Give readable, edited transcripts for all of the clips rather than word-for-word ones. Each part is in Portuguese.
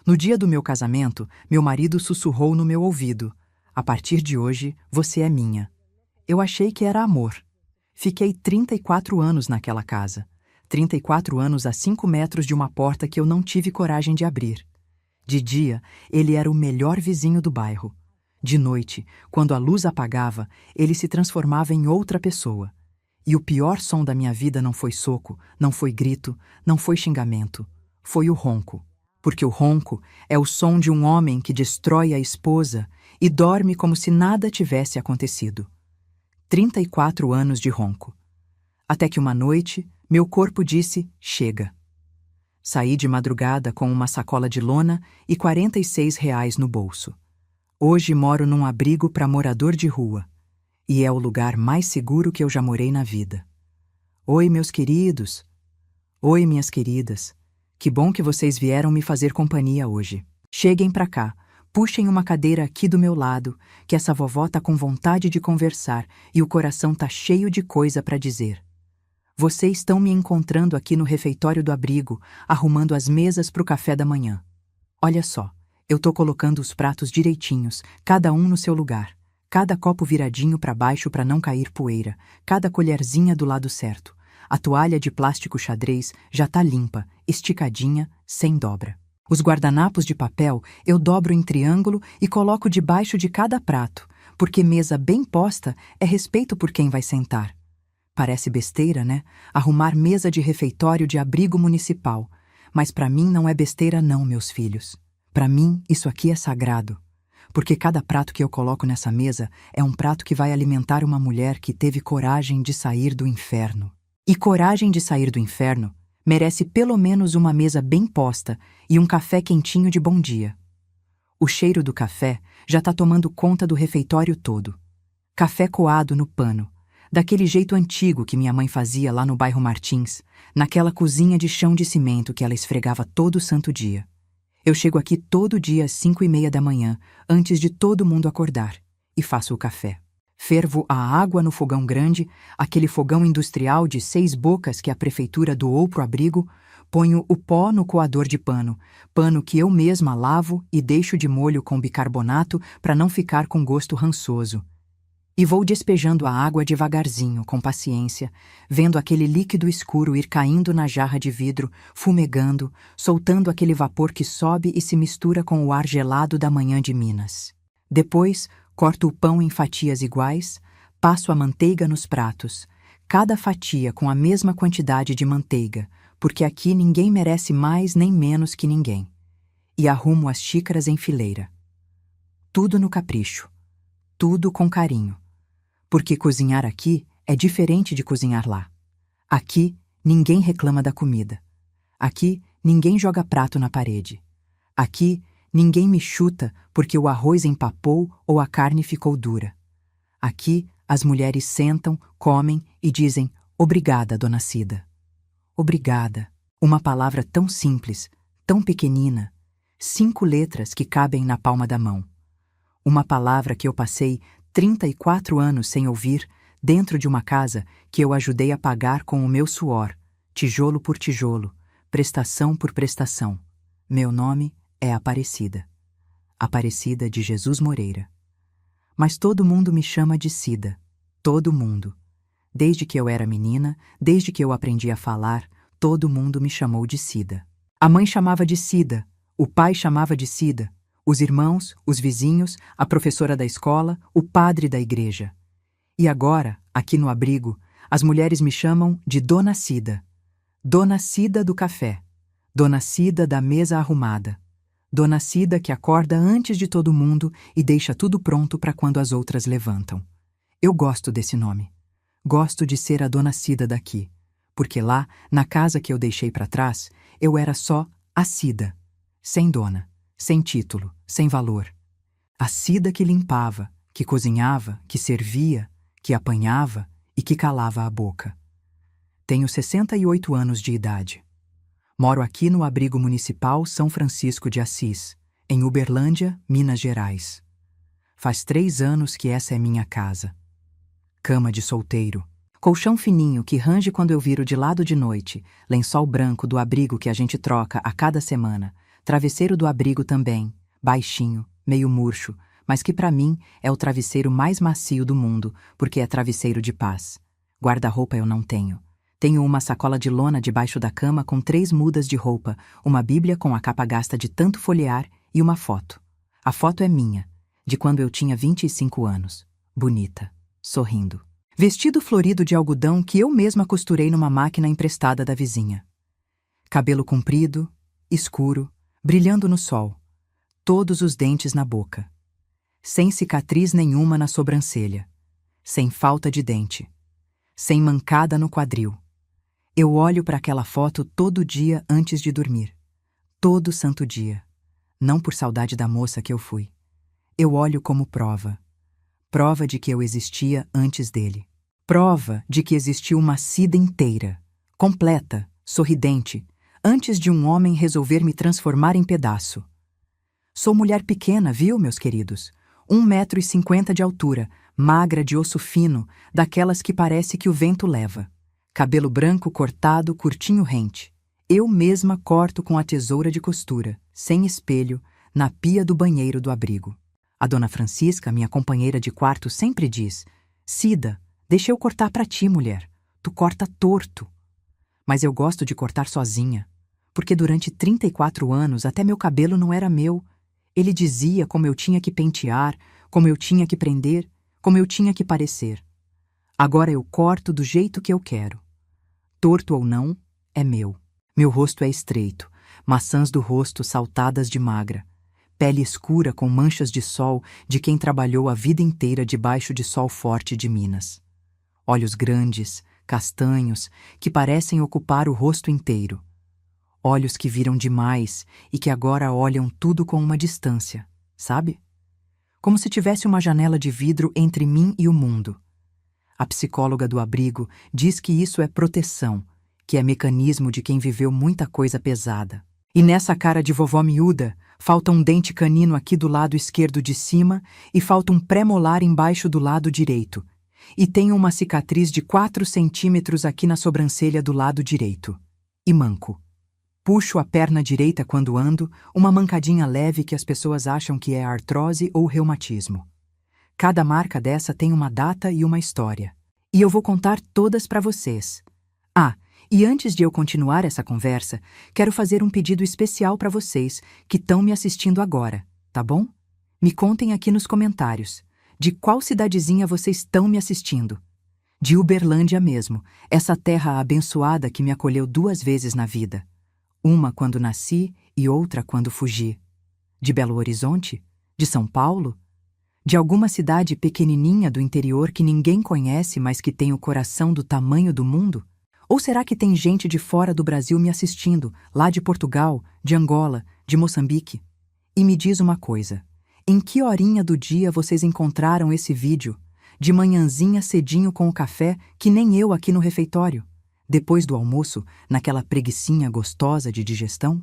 No dia do meu casamento, meu marido sussurrou no meu ouvido: "A partir de hoje, você é minha." Eu achei que era amor. Fiquei 34 anos naquela casa. 34 anos a 5 metros de uma porta que eu não tive coragem de abrir. De dia, ele era o melhor vizinho do bairro. De noite, quando a luz apagava, ele se transformava em outra pessoa. E o pior som da minha vida não foi soco, não foi grito, não foi xingamento. Foi o ronco. Porque o ronco é o som de um homem que destrói a esposa e dorme como se nada tivesse acontecido. 34 anos de ronco. Até que uma noite, meu corpo disse: chega. Saí de madrugada com uma sacola de lona e R$ 46 no bolso. Hoje moro num abrigo para morador de rua. E é o lugar mais seguro que eu já morei na vida. Oi, meus queridos. Oi, minhas queridas. Que bom que vocês vieram me fazer companhia hoje. Cheguem pra cá, puxem uma cadeira aqui do meu lado, que essa vovó tá com vontade de conversar e o coração tá cheio de coisa pra dizer. Vocês estão me encontrando aqui no refeitório do abrigo, arrumando as mesas pro café da manhã. Olha só, eu tô colocando os pratos direitinhos, cada um no seu lugar. Cada copo viradinho para baixo para não cair poeira, cada colherzinha do lado certo. A toalha de plástico xadrez já tá limpa, esticadinha, sem dobra. Os guardanapos de papel eu dobro em triângulo e coloco debaixo de cada prato, porque mesa bem posta é respeito por quem vai sentar. Parece besteira, né? Arrumar mesa de refeitório de abrigo municipal. Mas para mim não é besteira não, meus filhos. Para mim, isso aqui é sagrado. Porque cada prato que eu coloco nessa mesa é um prato que vai alimentar uma mulher que teve coragem de sair do inferno. E coragem de sair do inferno merece pelo menos uma mesa bem posta e um café quentinho de bom dia. O cheiro do café já tá tomando conta do refeitório todo. Café coado no pano, daquele jeito antigo que minha mãe fazia lá no bairro Martins, naquela cozinha de chão de cimento que ela esfregava todo santo dia. Eu chego aqui todo dia às 5:30 da manhã, antes de todo mundo acordar, e faço o café. Fervo a água no fogão grande, aquele fogão industrial de 6 bocas que a prefeitura doou pro abrigo, ponho o pó no coador de pano, pano que eu mesma lavo e deixo de molho com bicarbonato para não ficar com gosto rançoso. E vou despejando a água devagarzinho, com paciência, vendo aquele líquido escuro ir caindo na jarra de vidro, fumegando, soltando aquele vapor que sobe e se mistura com o ar gelado da manhã de Minas. Depois, corto o pão em fatias iguais, passo a manteiga nos pratos, cada fatia com a mesma quantidade de manteiga, porque aqui ninguém merece mais nem menos que ninguém. E arrumo as xícaras em fileira. Tudo no capricho, tudo com carinho. Porque cozinhar aqui é diferente de cozinhar lá. Aqui, ninguém reclama da comida. Aqui, ninguém joga prato na parede. Aqui, ninguém me chuta porque o arroz empapou ou a carne ficou dura. Aqui, as mulheres sentam, comem e dizem: obrigada, dona Cida. Obrigada. Uma palavra tão simples, tão pequenina. 5 letras que cabem na palma da mão. Uma palavra que eu passei 34 anos sem ouvir, dentro de uma casa que eu ajudei a pagar com o meu suor, tijolo por tijolo, prestação por prestação. Meu nome é Aparecida. Aparecida de Jesus Moreira. Mas todo mundo me chama de Cida. Todo mundo. Desde que eu era menina, desde que eu aprendi a falar, todo mundo me chamou de Cida. A mãe chamava de Cida, o pai chamava de Cida. Os irmãos, os vizinhos, a professora da escola, o padre da igreja. E agora, aqui no abrigo, as mulheres me chamam de Dona Cida. Dona Cida do café. Dona Cida da mesa arrumada. Dona Cida que acorda antes de todo mundo e deixa tudo pronto para quando as outras levantam. Eu gosto desse nome. Gosto de ser a Dona Cida daqui. Porque lá, na casa que eu deixei para trás, eu era só a Cida. Sem dona. Sem título, sem valor. A Cida que limpava, que cozinhava, que servia, que apanhava e que calava a boca. Tenho 68 anos de idade. Moro aqui no abrigo municipal São Francisco de Assis, em Uberlândia, Minas Gerais. Faz 3 anos que essa é minha casa. Cama de solteiro. Colchão fininho que range quando eu viro de lado de noite, lençol branco do abrigo que a gente troca a cada semana, Travesseiro do abrigo também, baixinho, meio murcho, mas que para mim é o travesseiro mais macio do mundo, porque é travesseiro de paz. Guarda-roupa eu não tenho. Tenho uma sacola de lona debaixo da cama com 3 mudas de roupa, uma bíblia com a capa gasta de tanto folhear e uma foto. A foto é minha, de quando eu tinha 25 anos. Bonita, sorrindo. Vestido florido de algodão que eu mesma costurei numa máquina emprestada da vizinha. Cabelo comprido, escuro, brilhando no sol. Todos os dentes na boca. Sem cicatriz nenhuma na sobrancelha. Sem falta de dente. Sem mancada no quadril. Eu olho para aquela foto todo dia antes de dormir. Todo santo dia. Não por saudade da moça que eu fui. Eu olho como prova. Prova de que eu existia antes dele. Prova de que existiu uma vida inteira, completa, sorridente, antes de um homem resolver me transformar em pedaço. Sou mulher pequena, viu, meus queridos? 1,50 m de altura, magra de osso fino, daquelas que parece que o vento leva. Cabelo branco cortado, curtinho rente. Eu mesma corto com a tesoura de costura, sem espelho, na pia do banheiro do abrigo. A dona Francisca, minha companheira de quarto, sempre diz: Cida, deixa eu cortar pra ti, mulher. Tu corta torto. Mas eu gosto de cortar sozinha, porque durante 34 anos até meu cabelo não era meu. Ele dizia como eu tinha que pentear, como eu tinha que prender, como eu tinha que parecer. Agora eu corto do jeito que eu quero. Torto ou não, é meu. Meu rosto é estreito, maçãs do rosto saltadas de magra, pele escura com manchas de sol de quem trabalhou a vida inteira debaixo de sol forte de Minas. Olhos grandes, castanhos, que parecem ocupar o rosto inteiro. Olhos que viram demais e que agora olham tudo com uma distância, sabe? Como se tivesse uma janela de vidro entre mim e o mundo. A psicóloga do abrigo diz que isso é proteção, que é mecanismo de quem viveu muita coisa pesada. E nessa cara de vovó miúda, falta um dente canino aqui do lado esquerdo de cima e falta um pré-molar embaixo do lado direito. E tenho uma cicatriz de 4 centímetros aqui na sobrancelha do lado direito. E manco. Puxo a perna direita quando ando, uma mancadinha leve que as pessoas acham que é artrose ou reumatismo. Cada marca dessa tem uma data e uma história. E eu vou contar todas para vocês. Ah, e antes de eu continuar essa conversa, quero fazer um pedido especial para vocês que estão me assistindo agora, tá bom? Me contem aqui nos comentários. De qual cidadezinha vocês estão me assistindo? De Uberlândia mesmo, essa terra abençoada que me acolheu 2 vezes na vida. Uma quando nasci e outra quando fugi. De Belo Horizonte? De São Paulo? De alguma cidade pequenininha do interior que ninguém conhece, mas que tem o coração do tamanho do mundo? Ou será que tem gente de fora do Brasil me assistindo, lá de Portugal, de Angola, de Moçambique? E me diz uma coisa, em que horinha do dia vocês encontraram esse vídeo? De manhãzinha cedinho com o café, que nem eu aqui no refeitório? Depois do almoço, naquela preguicinha gostosa de digestão?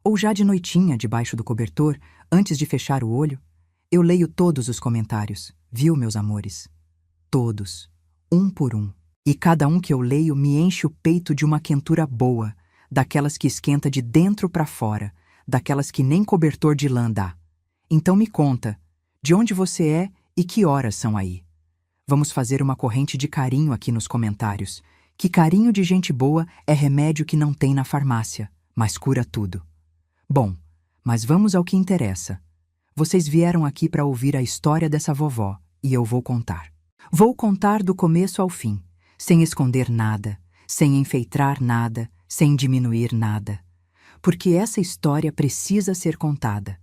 Ou já de noitinha, debaixo do cobertor, antes de fechar o olho? Eu leio todos os comentários, viu, meus amores? Todos, um por um. E cada um que eu leio me enche o peito de uma quentura boa, daquelas que esquenta de dentro para fora, daquelas que nem cobertor de lã dá. Então me conta, de onde você é e que horas são aí? Vamos fazer uma corrente de carinho aqui nos comentários. Que carinho de gente boa é remédio que não tem na farmácia, mas cura tudo. Bom, mas vamos ao que interessa. Vocês vieram aqui para ouvir a história dessa vovó, e eu vou contar. Vou contar do começo ao fim, sem esconder nada, sem enfeitar nada, sem diminuir nada. Porque essa história precisa ser contada.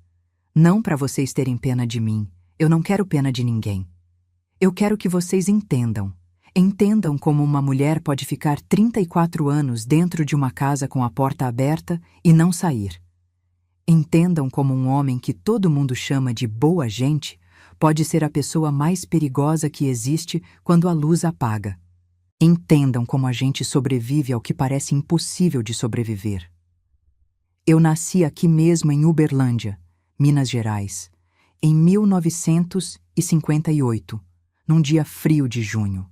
Não para vocês terem pena de mim, eu não quero pena de ninguém. Eu quero que vocês entendam. Entendam como uma mulher pode ficar 34 anos dentro de uma casa com a porta aberta e não sair. Entendam como um homem que todo mundo chama de boa gente pode ser a pessoa mais perigosa que existe quando a luz apaga. Entendam como a gente sobrevive ao que parece impossível de sobreviver. Eu nasci aqui mesmo em Uberlândia, Minas Gerais, em 1958, num dia frio de junho.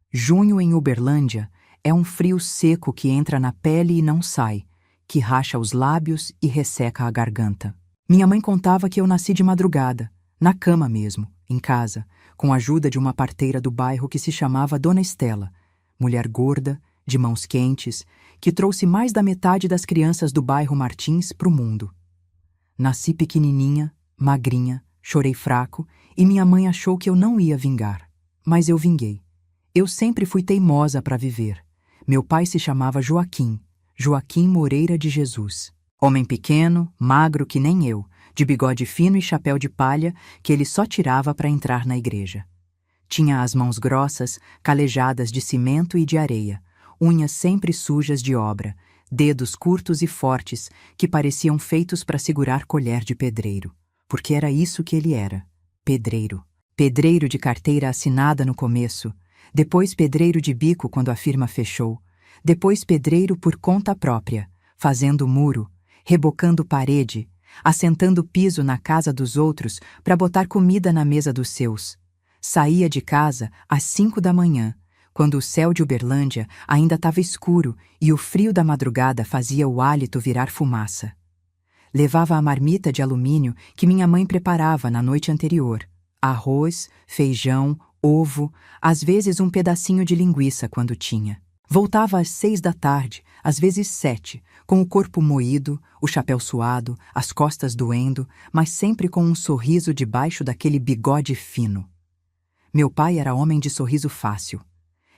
Junho em Uberlândia é um frio seco que entra na pele e não sai, que racha os lábios e resseca a garganta. Minha mãe contava que eu nasci de madrugada, na cama mesmo, em casa, com a ajuda de uma parteira do bairro que se chamava Dona Estela, mulher gorda, de mãos quentes, que trouxe mais da metade das crianças do bairro Martins para o mundo. Nasci pequenininha, magrinha, chorei fraco e minha mãe achou que eu não ia vingar. Mas eu vinguei. Eu sempre fui teimosa para viver. Meu pai se chamava Joaquim, Joaquim Moreira de Jesus. Homem pequeno, magro que nem eu, de bigode fino e chapéu de palha que ele só tirava para entrar na igreja. Tinha as mãos grossas, calejadas de cimento e de areia, unhas sempre sujas de obra, dedos curtos e fortes que pareciam feitos para segurar colher de pedreiro. Porque era isso que ele era, pedreiro. Pedreiro de carteira assinada no começo, depois pedreiro de bico quando a firma fechou, depois pedreiro por conta própria, fazendo muro, rebocando parede, assentando piso na casa dos outros para botar comida na mesa dos seus. Saía de casa às 5 da manhã, quando o céu de Uberlândia ainda estava escuro e o frio da madrugada fazia o hálito virar fumaça. Levava a marmita de alumínio que minha mãe preparava na noite anterior. Arroz, feijão, ovo, às vezes um pedacinho de linguiça quando tinha. Voltava às 6 da tarde, às vezes 7, com o corpo moído, o chapéu suado, as costas doendo, mas sempre com um sorriso debaixo daquele bigode fino. Meu pai era homem de sorriso fácil.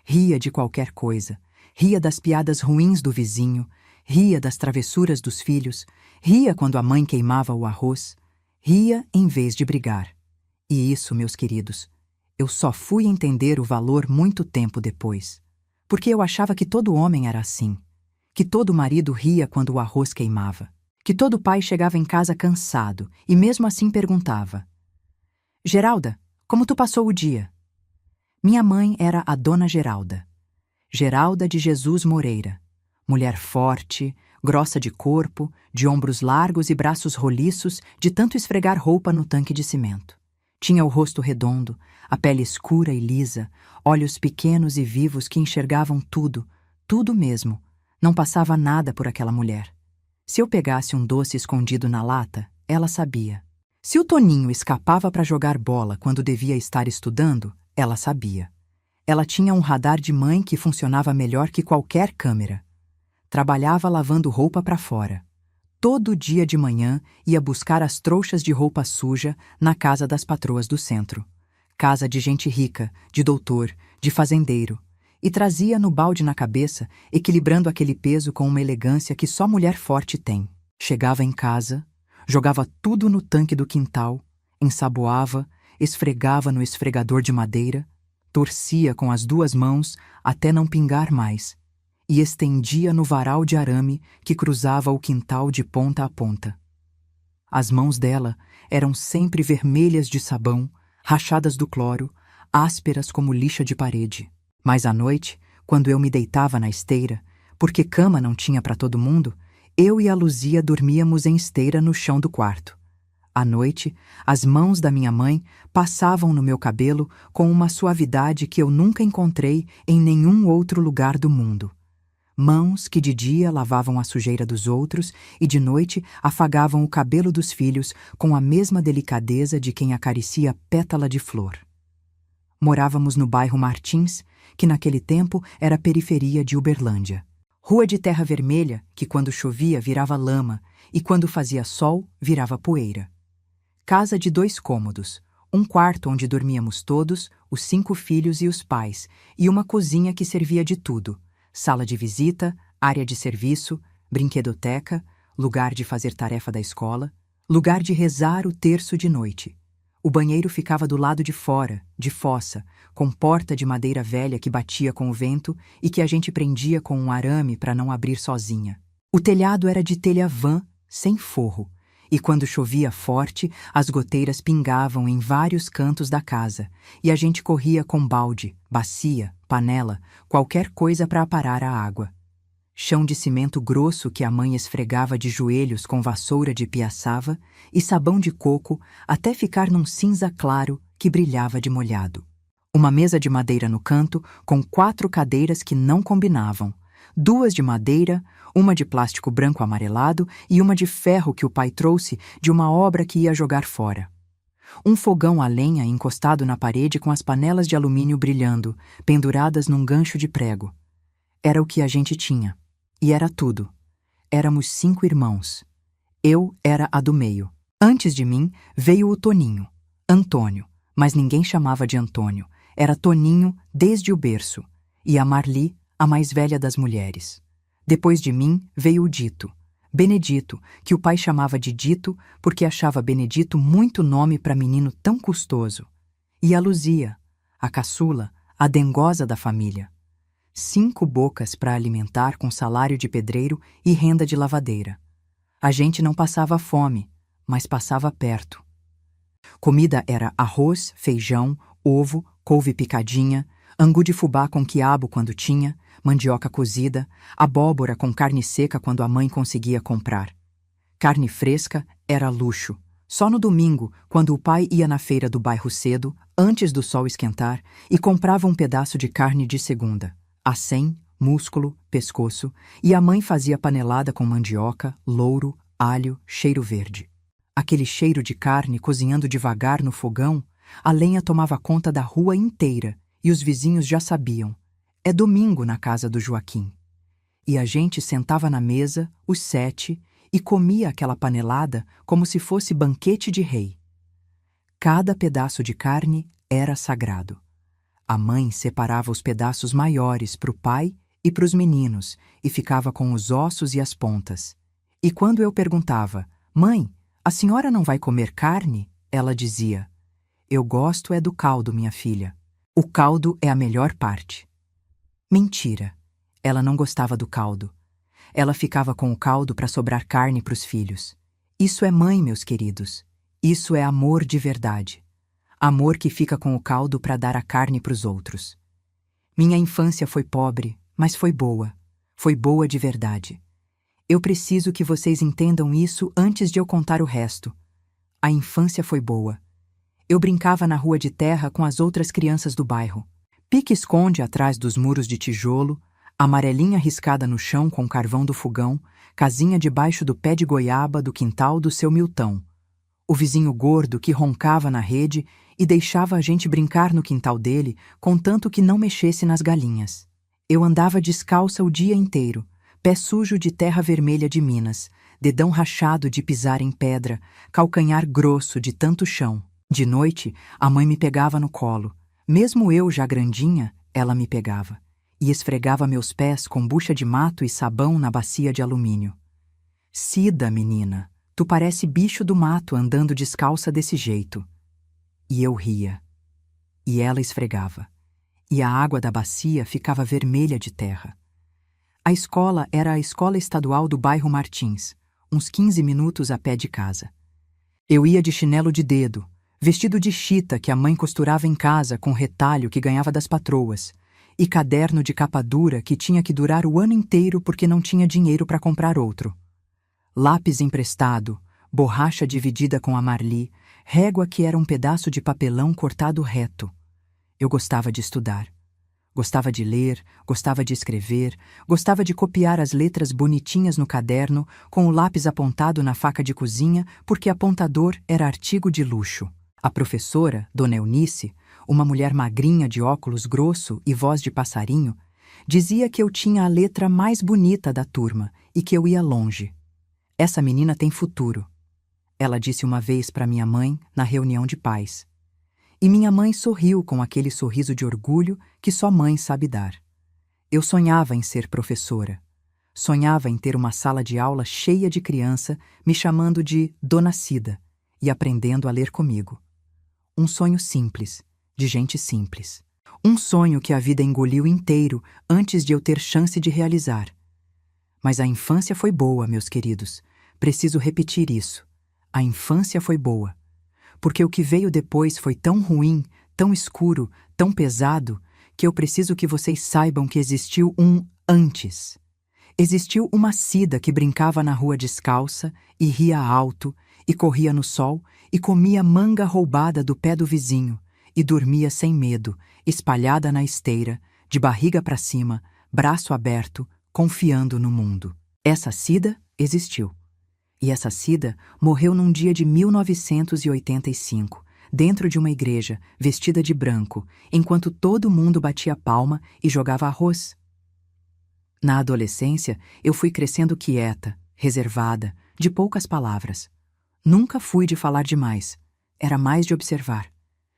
Ria de qualquer coisa, ria das piadas ruins do vizinho, ria das travessuras dos filhos, ria quando a mãe queimava o arroz, ria em vez de brigar. E isso, meus queridos, eu só fui entender o valor muito tempo depois, porque eu achava que todo homem era assim, que todo marido ria quando o arroz queimava, que todo pai chegava em casa cansado e mesmo assim perguntava: Geralda, como tu passou o dia? Minha mãe era a Dona Geralda, Geralda de Jesus Moreira, mulher forte, grossa de corpo, de ombros largos e braços roliços de tanto esfregar roupa no tanque de cimento. Tinha o rosto redondo, a pele escura e lisa, olhos pequenos e vivos que enxergavam tudo, tudo mesmo. Não passava nada por aquela mulher. Se eu pegasse um doce escondido na lata, ela sabia. Se o Toninho escapava para jogar bola quando devia estar estudando, ela sabia. Ela tinha um radar de mãe que funcionava melhor que qualquer câmera. Trabalhava lavando roupa para fora. Todo dia de manhã ia buscar as trouxas de roupa suja na casa das patroas do centro. Casa de gente rica, de doutor, de fazendeiro. E trazia no balde na cabeça, equilibrando aquele peso com uma elegância que só mulher forte tem. Chegava em casa, jogava tudo no tanque do quintal, ensaboava, esfregava no esfregador de madeira, torcia com as 2 mãos até não pingar mais, e estendia no varal de arame que cruzava o quintal de ponta a ponta. As mãos dela eram sempre vermelhas de sabão, rachadas do cloro, ásperas como lixa de parede. Mas à noite, quando eu me deitava na esteira, porque cama não tinha para todo mundo, eu e a Luzia dormíamos em esteira no chão do quarto. À noite, as mãos da minha mãe passavam no meu cabelo com uma suavidade que eu nunca encontrei em nenhum outro lugar do mundo. Mãos que de dia lavavam a sujeira dos outros e de noite afagavam o cabelo dos filhos com a mesma delicadeza de quem acaricia pétala de flor. Morávamos no bairro Martins, que naquele tempo era periferia de Uberlândia. Rua de terra vermelha, que quando chovia virava lama e quando fazia sol virava poeira. Casa de 2 cômodos, um quarto onde dormíamos todos, os 5 filhos e os pais, e uma cozinha que servia de tudo: sala de visita, área de serviço, brinquedoteca, lugar de fazer tarefa da escola, lugar de rezar o terço de noite. O banheiro ficava do lado de fora, de fossa, com porta de madeira velha que batia com o vento e que a gente prendia com um arame para não abrir sozinha. O telhado era de telha vã, sem forro, e quando chovia forte, as goteiras pingavam em vários cantos da casa, e a gente corria com balde, bacia, panela, qualquer coisa para aparar a água. Chão de cimento grosso que a mãe esfregava de joelhos com vassoura de piaçava e sabão de coco até ficar num cinza claro que brilhava de molhado. Uma mesa de madeira no canto com 4 cadeiras que não combinavam, 2 de madeira, uma de plástico branco amarelado e uma de ferro que o pai trouxe de uma obra que ia jogar fora. Um fogão a lenha encostado na parede com as panelas de alumínio brilhando, penduradas num gancho de prego. Era o que a gente tinha. E era tudo. Éramos 5 irmãos. Eu era a do meio. Antes de mim veio o Toninho, Antônio, mas ninguém chamava de Antônio. Era Toninho desde o berço. E a Marli, a mais velha das mulheres. Depois de mim veio o Dito, Benedito, que o pai chamava de Dito porque achava Benedito muito nome para menino tão custoso. E a Luzia, a caçula, a dengosa da família. 5 bocas para alimentar com salário de pedreiro e renda de lavadeira. A gente não passava fome, mas passava perto. Comida era arroz, feijão, ovo, couve picadinha, angu de fubá com quiabo quando tinha, mandioca cozida, abóbora com carne seca quando a mãe conseguia comprar. Carne fresca era luxo. Só no domingo, quando o pai ia na feira do bairro cedo, antes do sol esquentar, e comprava um pedaço de carne de segunda. Acém, músculo, pescoço, e a mãe fazia panelada com mandioca, louro, alho, cheiro verde. Aquele cheiro de carne cozinhando devagar no fogão, a lenha tomava conta da rua inteira, e os vizinhos já sabiam. É domingo na casa do Joaquim. E a gente sentava na mesa, os 7, e comia aquela panelada como se fosse banquete de rei. Cada pedaço de carne era sagrado. A mãe separava os pedaços maiores para o pai e para os meninos e ficava com os ossos e as pontas. E quando eu perguntava, mãe, a senhora não vai comer carne? Ela dizia, eu gosto é do caldo, minha filha. O caldo é a melhor parte. Mentira. Ela não gostava do caldo. Ela ficava com o caldo para sobrar carne para os filhos. Isso é mãe, meus queridos. Isso é amor de verdade. Amor que fica com o caldo para dar a carne para os outros. Minha infância foi pobre, mas foi boa. Foi boa de verdade. Eu preciso que vocês entendam isso antes de eu contar o resto. A infância foi boa. Eu brincava na rua de terra com as outras crianças do bairro. Pique-esconde atrás dos muros de tijolo, amarelinha riscada no chão com carvão do fogão, casinha debaixo do pé de goiaba do quintal do seu Miltão. O vizinho gordo que roncava na rede e deixava a gente brincar no quintal dele, contanto que não mexesse nas galinhas. Eu andava descalça o dia inteiro, pé sujo de terra vermelha de Minas, dedão rachado de pisar em pedra, calcanhar grosso de tanto chão. De noite, a mãe me pegava no colo. Mesmo eu já grandinha, ela me pegava. E esfregava meus pés com bucha de mato e sabão na bacia de alumínio. Cida, menina, tu parece bicho do mato andando descalça desse jeito. E eu ria. E ela esfregava. E a água da bacia ficava vermelha de terra. A escola era a escola estadual do bairro Martins, uns 15 minutos a pé de casa. Eu ia de chinelo de dedo, vestido de chita que a mãe costurava em casa com retalho que ganhava das patroas, e caderno de capa dura que tinha que durar o ano inteiro porque não tinha dinheiro para comprar outro. Lápis emprestado, borracha dividida com a Marli, régua que era um pedaço de papelão cortado reto. Eu gostava de estudar. Gostava de ler, gostava de escrever, gostava de copiar as letras bonitinhas no caderno com o lápis apontado na faca de cozinha porque apontador era artigo de luxo. A professora, Dona Eunice, uma mulher magrinha de óculos grosso e voz de passarinho, dizia que eu tinha a letra mais bonita da turma e que eu ia longe. Essa menina tem futuro. Ela disse uma vez para minha mãe na reunião de pais. E minha mãe sorriu com aquele sorriso de orgulho que só mãe sabe dar. Eu sonhava em ser professora. Sonhava em ter uma sala de aula cheia de criança me chamando de Dona Cida e aprendendo a ler comigo. Um sonho simples, de gente simples. Um sonho que a vida engoliu inteiro antes de eu ter chance de realizar. Mas a infância foi boa, meus queridos. Preciso repetir isso. A infância foi boa. Porque o que veio depois foi tão ruim, tão escuro, tão pesado, que eu preciso que vocês saibam que existiu um antes. Existiu uma Cida que brincava na rua descalça e ria alto, e corria no sol, e comia manga roubada do pé do vizinho, e dormia sem medo, espalhada na esteira, de barriga para cima, braço aberto, confiando no mundo. Essa Cida existiu. E essa Cida morreu num dia de 1985, dentro de uma igreja, vestida de branco, enquanto todo mundo batia palma e jogava arroz. Na adolescência, eu fui crescendo quieta, reservada, de poucas palavras. Nunca fui de falar demais. Era mais de observar.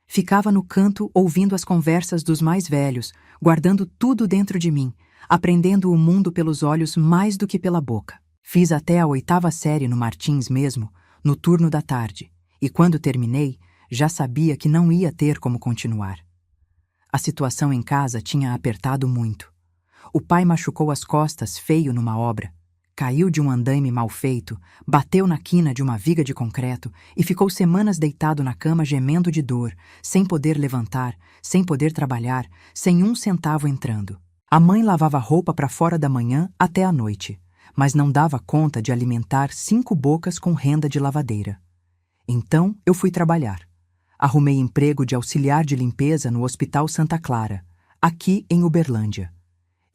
Ficava no canto ouvindo as conversas dos mais velhos, guardando tudo dentro de mim, aprendendo o mundo pelos olhos mais do que pela boca. Fiz até a 8ª série no Martins mesmo, no turno da tarde, e quando terminei, já sabia que não ia ter como continuar. A situação em casa tinha apertado muito. O pai machucou as costas feio numa obra, caiu de um andaime mal feito, bateu na quina de uma viga de concreto e ficou semanas deitado na cama gemendo de dor, sem poder levantar, sem poder trabalhar, sem um centavo entrando. A mãe lavava roupa para fora da manhã até a noite, mas não dava conta de alimentar 5 bocas com renda de lavadeira. Então eu fui trabalhar. Arrumei emprego de auxiliar de limpeza no Hospital Santa Clara, aqui em Uberlândia.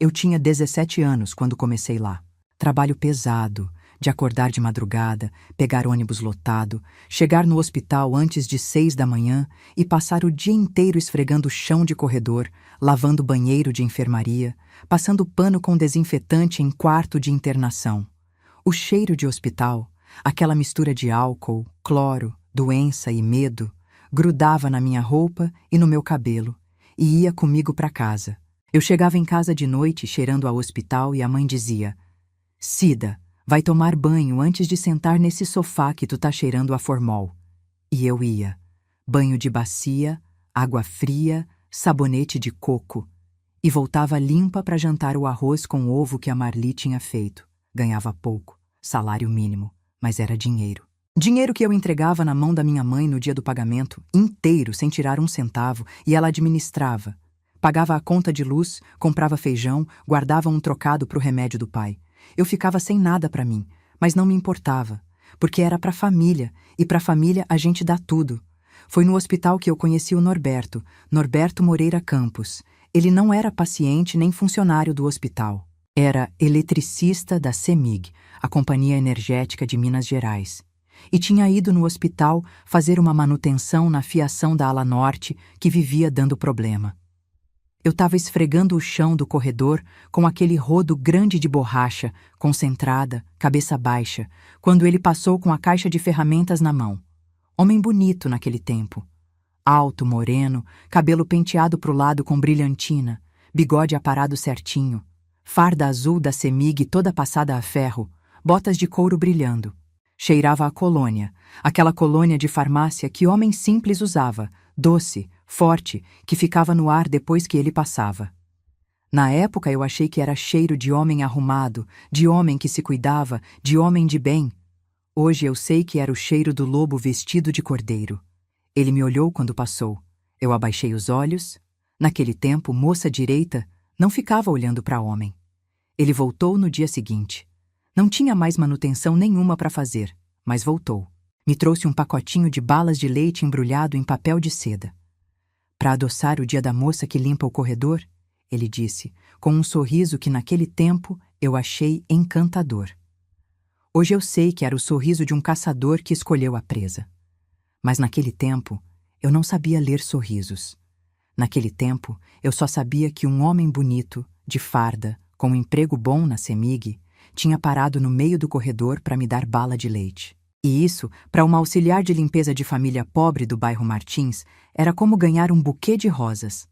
Eu tinha 17 anos quando comecei lá. Trabalho pesado, de acordar de madrugada, pegar ônibus lotado, chegar no hospital antes de 6 da manhã e passar o dia inteiro esfregando o chão de corredor, lavando banheiro de enfermaria, passando pano com desinfetante em quarto de internação. O cheiro de hospital, aquela mistura de álcool, cloro, doença e medo, grudava na minha roupa e no meu cabelo, e ia comigo para casa. Eu chegava em casa de noite cheirando a hospital e a mãe dizia: "Cida, vai tomar banho antes de sentar nesse sofá que tu tá cheirando a formol." E eu ia. Banho de bacia, água fria, sabonete de coco. E voltava limpa para jantar o arroz com ovo que a Marli tinha feito. Ganhava pouco, salário mínimo, mas era dinheiro. Dinheiro que eu entregava na mão da minha mãe no dia do pagamento, inteiro, sem tirar um centavo, e ela administrava. Pagava a conta de luz, comprava feijão, guardava um trocado pro remédio do pai. Eu ficava sem nada para mim, mas não me importava, porque era pra família, e pra família a gente dá tudo. Foi no hospital que eu conheci o Norberto Moreira Campos. Ele não era paciente nem funcionário do hospital. Era eletricista da CEMIG, a Companhia Energética de Minas Gerais. E tinha ido no hospital fazer uma manutenção na fiação da ala norte que vivia dando problema. Eu estava esfregando o chão do corredor com aquele rodo grande de borracha, concentrada, cabeça baixa, quando ele passou com a caixa de ferramentas na mão. Homem bonito naquele tempo. Alto, moreno, cabelo penteado pro lado com brilhantina, bigode aparado certinho, farda azul da CEMIG toda passada a ferro, botas de couro brilhando. Cheirava a colônia, aquela colônia de farmácia que homem simples usava, doce, forte, que ficava no ar depois que ele passava. Na época eu achei que era cheiro de homem arrumado, de homem que se cuidava, de homem de bem. Hoje eu sei que era o cheiro do lobo vestido de cordeiro. Ele me olhou quando passou. Eu abaixei os olhos. Naquele tempo, moça direita não ficava olhando para homem. Ele voltou no dia seguinte. Não tinha mais manutenção nenhuma para fazer, mas voltou. Me trouxe um pacotinho de balas de leite embrulhado em papel de seda. Para adoçar o dia da moça que limpa o corredor, ele disse, com um sorriso que naquele tempo eu achei encantador. Hoje eu sei que era o sorriso de um caçador que escolheu a presa. Mas naquele tempo, eu não sabia ler sorrisos. Naquele tempo, eu só sabia que um homem bonito, de farda, com um emprego bom na CEMIG, tinha parado no meio do corredor para me dar bala de leite. E isso, para uma auxiliar de limpeza de família pobre do bairro Martins, era como ganhar um buquê de rosas.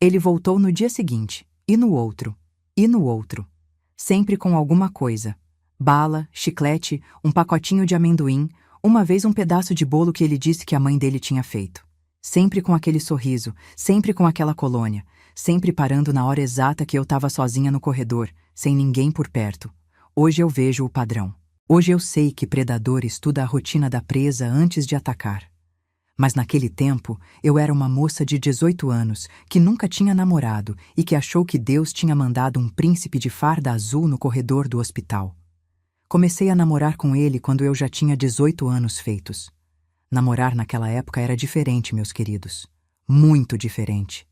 Ele voltou no dia seguinte, e no outro, e no outro. Sempre com alguma coisa. Bala, chiclete, um pacotinho de amendoim, uma vez um pedaço de bolo que ele disse que a mãe dele tinha feito. Sempre com aquele sorriso, sempre com aquela colônia, sempre parando na hora exata que eu estava sozinha no corredor, sem ninguém por perto. Hoje eu vejo o padrão. Hoje eu sei que predador estuda a rotina da presa antes de atacar. Mas naquele tempo, eu era uma moça de 18 anos, que nunca tinha namorado e que achou que Deus tinha mandado um príncipe de farda azul no corredor do hospital. Comecei a namorar com ele quando eu já tinha 18 anos feitos. Namorar naquela época era diferente, meus queridos. Muito diferente.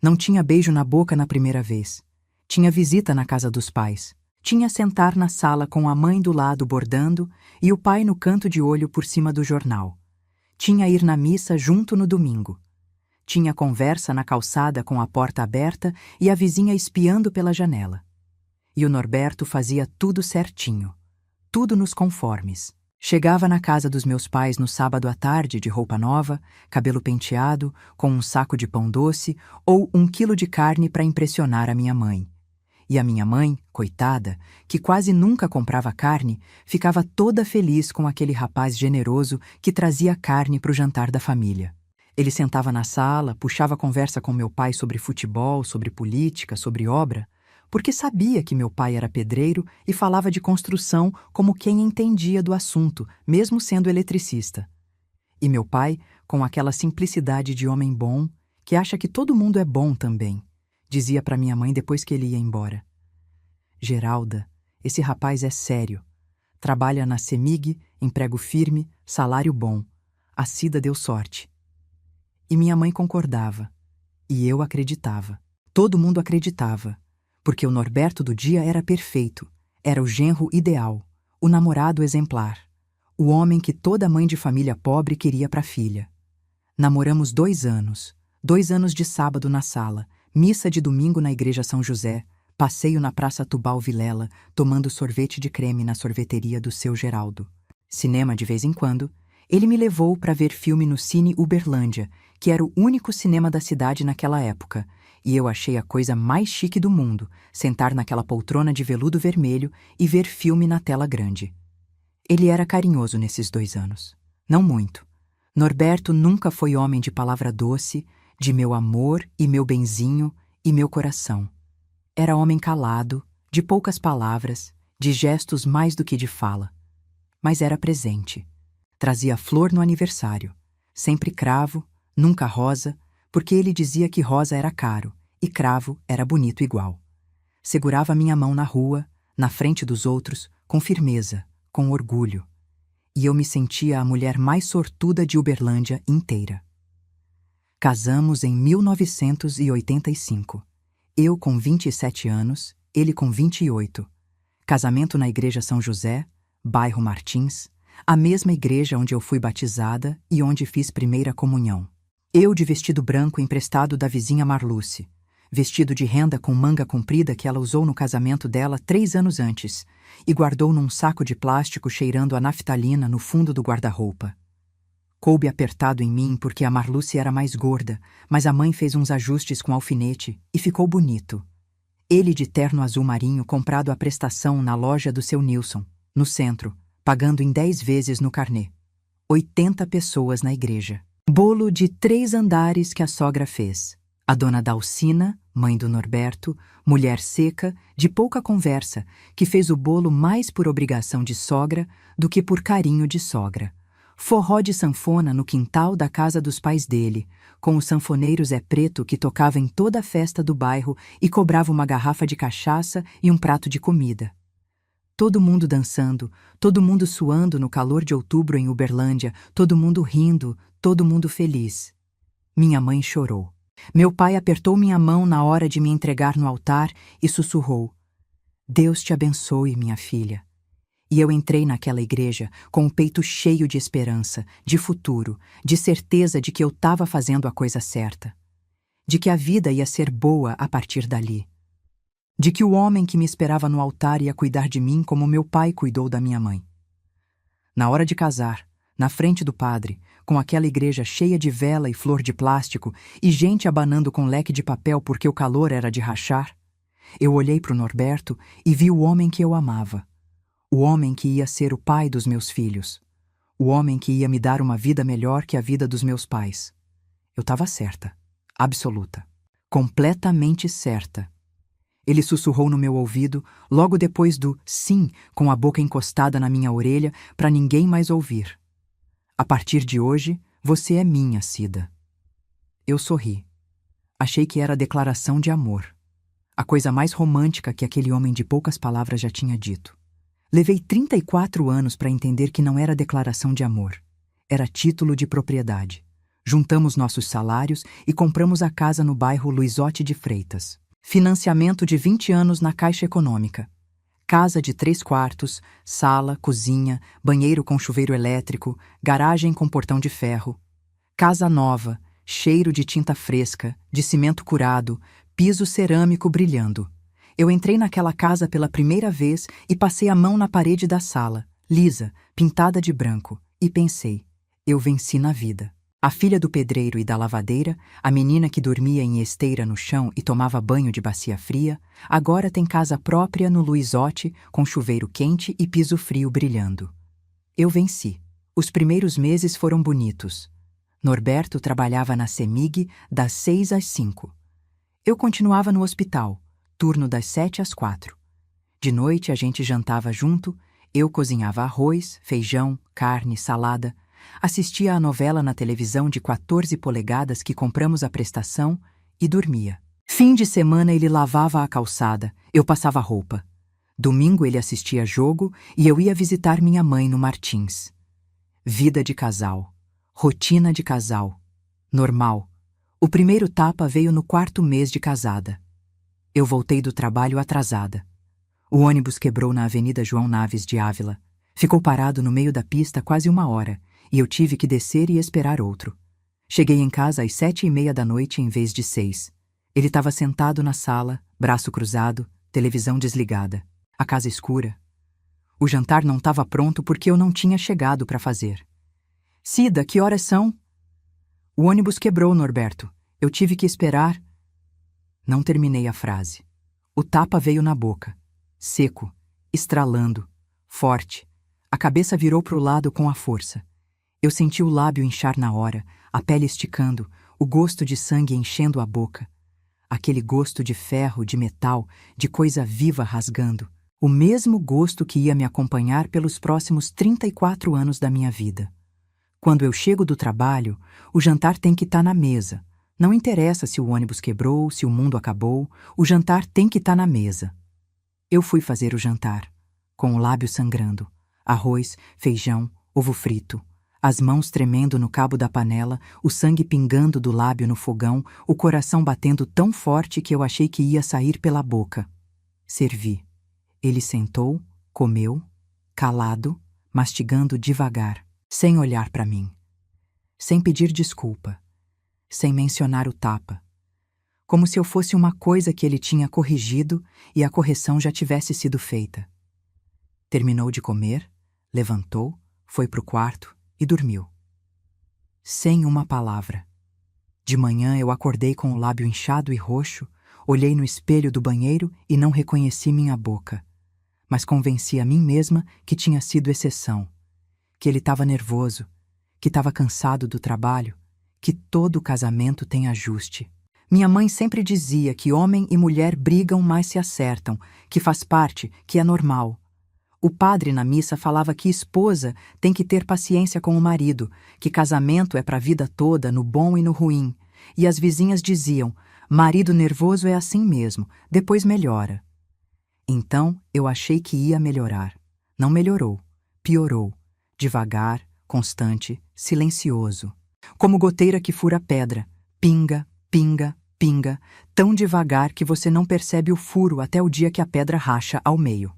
Não tinha beijo na boca na primeira vez. Tinha visita na casa dos pais. Tinha sentar na sala com a mãe do lado bordando e o pai no canto de olho por cima do jornal. Tinha ir na missa junto no domingo. Tinha conversa na calçada com a porta aberta e a vizinha espiando pela janela. E o Norberto fazia tudo certinho, tudo nos conformes. Chegava na casa dos meus pais no sábado à tarde de roupa nova, cabelo penteado, com um saco de pão doce ou 1 quilo de carne para impressionar a minha mãe. E a minha mãe, coitada, que quase nunca comprava carne, ficava toda feliz com aquele rapaz generoso que trazia carne para o jantar da família. Ele sentava na sala, puxava conversa com meu pai sobre futebol, sobre política, sobre obra, porque sabia que meu pai era pedreiro e falava de construção como quem entendia do assunto, mesmo sendo eletricista. E meu pai, com aquela simplicidade de homem bom, que acha que todo mundo é bom também, dizia para minha mãe depois que ele ia embora: Geralda, esse rapaz é sério. Trabalha na CEMIG, emprego firme, salário bom. A Cida deu sorte. E minha mãe concordava. E eu acreditava. Todo mundo acreditava. Porque o Norberto do dia era perfeito. Era o genro ideal. O namorado exemplar. O homem que toda mãe de família pobre queria para a filha. Namoramos 2 anos. 2 anos de sábado na sala. Missa de domingo na igreja São José. Passeio na Praça Tubal Vilela, tomando sorvete de creme na sorveteria do seu Geraldo. Cinema de vez em quando. Ele me levou para ver filme no Cine Uberlândia, que era o único cinema da cidade naquela época, e eu achei a coisa mais chique do mundo, sentar naquela poltrona de veludo vermelho e ver filme na tela grande. Ele era carinhoso nesses 2 anos. Não muito. Norberto nunca foi homem de palavra doce, de meu amor e meu benzinho e meu coração. Era homem calado, de poucas palavras, de gestos mais do que de fala. Mas era presente. Trazia flor no aniversário. Sempre cravo, nunca rosa, porque ele dizia que rosa era caro e cravo era bonito igual. Segurava minha mão na rua, na frente dos outros, com firmeza, com orgulho. E eu me sentia a mulher mais sortuda de Uberlândia inteira. Casamos em 1985. Eu com 27 anos, ele com 28. Casamento na Igreja São José, bairro Martins, a mesma igreja onde eu fui batizada e onde fiz primeira comunhão. Eu de vestido branco emprestado da vizinha Marluce, vestido de renda com manga comprida que ela usou no casamento dela 3 anos antes e guardou num saco de plástico cheirando a naftalina no fundo do guarda-roupa. Coube apertado em mim porque a Marluce era mais gorda, mas a mãe fez uns ajustes com alfinete e ficou bonito. Ele de terno azul marinho comprado à prestação na loja do seu Nilson, no centro, pagando em 10 vezes no carnê. 80 pessoas na igreja. Bolo de 3 andares que a sogra fez. A dona Dalcina, mãe do Norberto, mulher seca, de pouca conversa, que fez o bolo mais por obrigação de sogra do que por carinho de sogra. Forró de sanfona no quintal da casa dos pais dele, com o sanfoneiro Zé Preto que tocava em toda a festa do bairro e cobrava uma garrafa de cachaça e um prato de comida. Todo mundo dançando, todo mundo suando no calor de outubro em Uberlândia, todo mundo rindo, todo mundo feliz. Minha mãe chorou. Meu pai apertou minha mão na hora de me entregar no altar e sussurrou: Deus te abençoe, minha filha. E eu entrei naquela igreja com o peito cheio de esperança, de futuro, de certeza de que eu estava fazendo a coisa certa. De que a vida ia ser boa a partir dali. De que o homem que me esperava no altar ia cuidar de mim como meu pai cuidou da minha mãe. Na hora de casar, na frente do padre, com aquela igreja cheia de vela e flor de plástico e gente abanando com leque de papel porque o calor era de rachar, eu olhei para o Norberto e vi o homem que eu amava. O homem que ia ser o pai dos meus filhos. O homem que ia me dar uma vida melhor que a vida dos meus pais. Eu estava certa. Absoluta. Completamente certa. Ele sussurrou no meu ouvido, logo depois do sim, com a boca encostada na minha orelha, para ninguém mais ouvir. A partir de hoje, você é minha, Cida. Eu sorri. Achei que era declaração de amor. A coisa mais romântica que aquele homem de poucas palavras já tinha dito. Levei 34 anos para entender que não era declaração de amor. Era título de propriedade. Juntamos nossos salários e compramos a casa no bairro Luizote de Freitas. Financiamento de 20 anos na Caixa Econômica. Casa de 3 quartos, sala, cozinha, banheiro com chuveiro elétrico, garagem com portão de ferro. Casa nova, cheiro de tinta fresca, de cimento curado, piso cerâmico brilhando. Eu entrei naquela casa pela primeira vez e passei a mão na parede da sala, lisa, pintada de branco, e pensei, eu venci na vida. A filha do pedreiro e da lavadeira, a menina que dormia em esteira no chão e tomava banho de bacia fria, agora tem casa própria no Luizotti, com chuveiro quente e piso frio brilhando. Eu venci. Os primeiros meses foram bonitos. Norberto trabalhava na CEMIG das 6 às 5. Eu continuava no hospital, turno das 7 às 4. De noite a gente jantava junto, eu cozinhava arroz, feijão, carne, salada, assistia à novela na televisão de 14 polegadas que compramos à prestação e dormia. Fim de semana ele lavava a calçada, eu passava roupa. Domingo ele assistia jogo e eu ia visitar minha mãe no Martins. Vida de casal. Rotina de casal. Normal. O primeiro tapa veio no 4º mês de casada. Eu voltei do trabalho atrasada. O ônibus quebrou na Avenida João Naves de Ávila. Ficou parado no meio da pista quase 1 hora, e eu tive que descer e esperar outro. Cheguei em casa às 7:30 da noite em vez de 6. Ele estava sentado na sala, braço cruzado, televisão desligada. A casa escura. O jantar não estava pronto porque eu não tinha chegado para fazer. Cida, que horas são? O ônibus quebrou, Norberto. Eu tive que esperar. Não terminei a frase. O tapa veio na boca. Seco, estralando, forte. A cabeça virou para o lado com a força. Eu senti o lábio inchar na hora, a pele esticando, o gosto de sangue enchendo a boca. Aquele gosto de ferro, de metal, de coisa viva rasgando. O mesmo gosto que ia me acompanhar pelos próximos 34 anos da minha vida. Quando eu chego do trabalho, o jantar tem que estar na mesa. Não interessa se o ônibus quebrou, se o mundo acabou, o jantar tem que estar na mesa. Eu fui fazer o jantar, com o lábio sangrando. Arroz, feijão, ovo frito. As mãos tremendo no cabo da panela, o sangue pingando do lábio no fogão, o coração batendo tão forte que eu achei que ia sair pela boca. Servi. Ele sentou, comeu, calado, mastigando devagar, sem olhar para mim. Sem pedir desculpa. Sem mencionar o tapa. Como se eu fosse uma coisa que ele tinha corrigido e a correção já tivesse sido feita. Terminou de comer, levantou, foi pro quarto e dormiu. Sem uma palavra. De manhã eu acordei com o lábio inchado e roxo, olhei no espelho do banheiro e não reconheci minha boca. Mas convenci a mim mesma que tinha sido exceção, que ele estava nervoso, que estava cansado do trabalho, que todo casamento tem ajuste. Minha mãe sempre dizia que homem e mulher brigam, mas se acertam, que faz parte, que é normal. O padre na missa falava que esposa tem que ter paciência com o marido, que casamento é para a vida toda, no bom e no ruim. E as vizinhas diziam, marido nervoso é assim mesmo, depois melhora. Então eu achei que ia melhorar. Não melhorou, piorou. Devagar, constante, silencioso. Como goteira que fura pedra, pinga, pinga, pinga, tão devagar que você não percebe o furo até o dia que a pedra racha ao meio.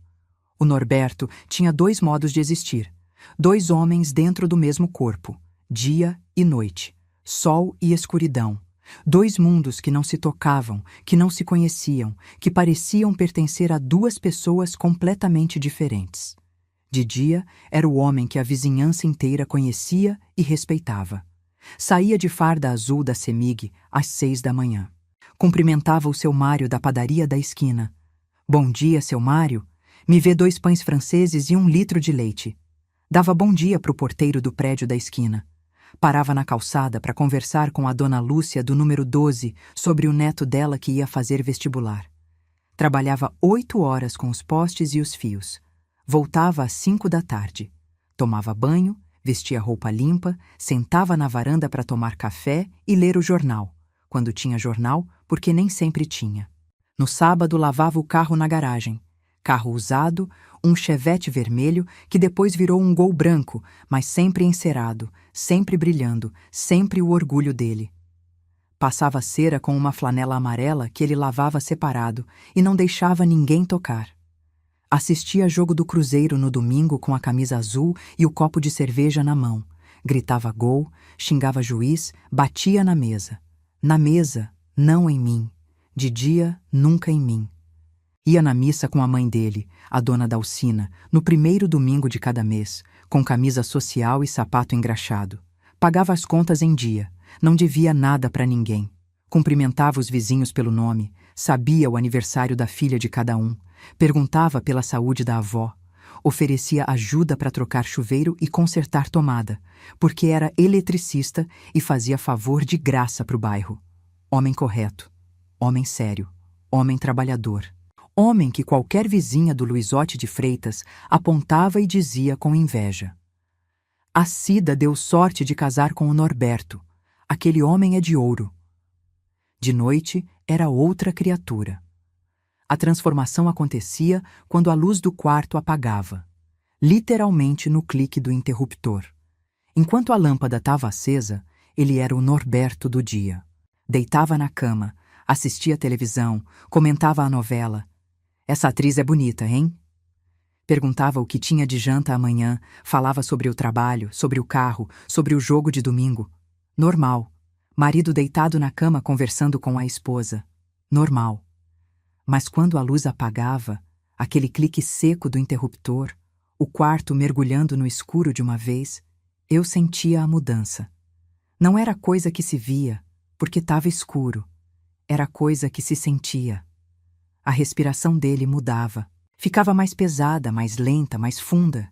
O Norberto tinha 2 modos de existir. 2 homens dentro do mesmo corpo. Dia e noite. Sol e escuridão. 2 mundos que não se tocavam, que não se conheciam, que pareciam pertencer a 2 pessoas completamente diferentes. De dia, era o homem que a vizinhança inteira conhecia e respeitava. Saía de farda azul da CEMIG às 6 da manhã. Cumprimentava o seu Mário da padaria da esquina. Bom dia, seu Mário. Me vê 2 pães franceses e 1 litro de leite. Dava bom dia para o porteiro do prédio da esquina. Parava na calçada para conversar com a dona Lúcia do número 12 sobre o neto dela que ia fazer vestibular. Trabalhava 8 horas com os postes e os fios. Voltava às 5 da tarde. Tomava banho, vestia roupa limpa, sentava na varanda para tomar café e ler o jornal. Quando tinha jornal, porque nem sempre tinha. No sábado lavava o carro na garagem. Carro usado, um Chevette vermelho que depois virou um Gol branco, mas sempre encerado, sempre brilhando, sempre o orgulho dele. Passava cera com uma flanela amarela que ele lavava separado e não deixava ninguém tocar. Assistia jogo do Cruzeiro no domingo com a camisa azul e o copo de cerveja na mão. Gritava gol, xingava juiz, batia na mesa. Na mesa, não em mim. De dia, nunca em mim. Ia na missa com a mãe dele, a dona Dalcina, no primeiro domingo de cada mês, com camisa social e sapato engraxado. Pagava as contas em dia, não devia nada para ninguém. Cumprimentava os vizinhos pelo nome, sabia o aniversário da filha de cada um, perguntava pela saúde da avó, oferecia ajuda para trocar chuveiro e consertar tomada, porque era eletricista e fazia favor de graça para o bairro. Homem correto, homem sério, homem trabalhador. Homem que qualquer vizinha do Luizote de Freitas apontava e dizia com inveja: a Cida deu sorte de casar com o Norberto. Aquele homem é de ouro. De noite, era outra criatura. A transformação acontecia quando a luz do quarto apagava, literalmente no clique do interruptor. Enquanto a lâmpada estava acesa, ele era o Norberto do dia. Deitava na cama, assistia televisão, comentava a novela. Essa atriz é bonita, hein? Perguntava o que tinha de janta amanhã, falava sobre o trabalho, sobre o carro, sobre o jogo de domingo. Normal. Marido deitado na cama conversando com a esposa. Normal. Mas quando a luz apagava, aquele clique seco do interruptor, o quarto mergulhando no escuro de uma vez, eu sentia a mudança. Não era coisa que se via, porque estava escuro. Era coisa que se sentia. A respiração dele mudava. Ficava mais pesada, mais lenta, mais funda.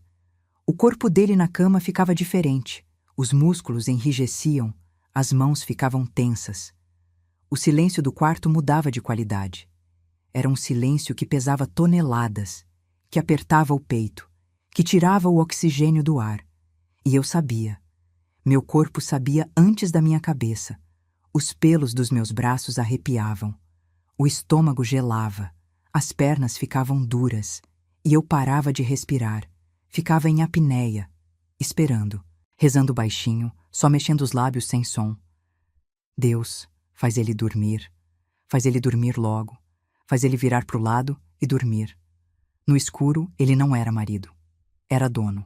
O corpo dele na cama ficava diferente. Os músculos enrijeciam, as mãos ficavam tensas. O silêncio do quarto mudava de qualidade. Era um silêncio que pesava toneladas, que apertava o peito, que tirava o oxigênio do ar. E eu sabia. Meu corpo sabia antes da minha cabeça. Os pelos dos meus braços arrepiavam. O estômago gelava, as pernas ficavam duras, e eu parava de respirar, ficava em apneia, esperando, rezando baixinho, só mexendo os lábios sem som. Deus, faz ele dormir logo, faz ele virar pro lado e dormir. No escuro, ele não era marido, era dono,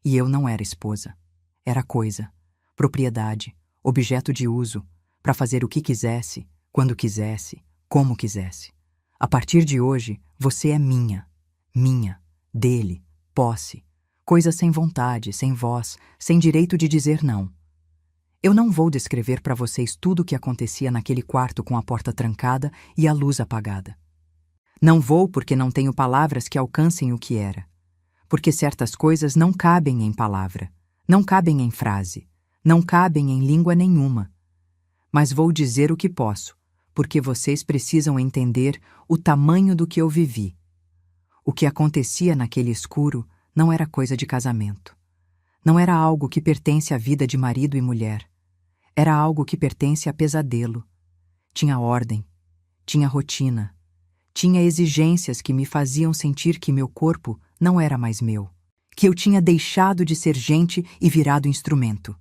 e eu não era esposa. Era coisa, propriedade, objeto de uso, para fazer o que quisesse, quando quisesse, como quisesse. A partir de hoje, você é minha, dele, posse, coisa sem vontade, sem voz, sem direito de dizer não. Eu não vou descrever para vocês tudo o que acontecia naquele quarto com a porta trancada e a luz apagada. Não vou porque não tenho palavras que alcancem o que era. Porque certas coisas não cabem em palavra, não cabem em frase, não cabem em língua nenhuma. Mas vou dizer o que posso, porque vocês precisam entender o tamanho do que eu vivi. O que acontecia naquele escuro não era coisa de casamento. Não era algo que pertence à vida de marido e mulher. Era algo que pertence a pesadelo. Tinha ordem, tinha rotina, tinha exigências que me faziam sentir que meu corpo não era mais meu, que eu tinha deixado de ser gente e virado instrumento.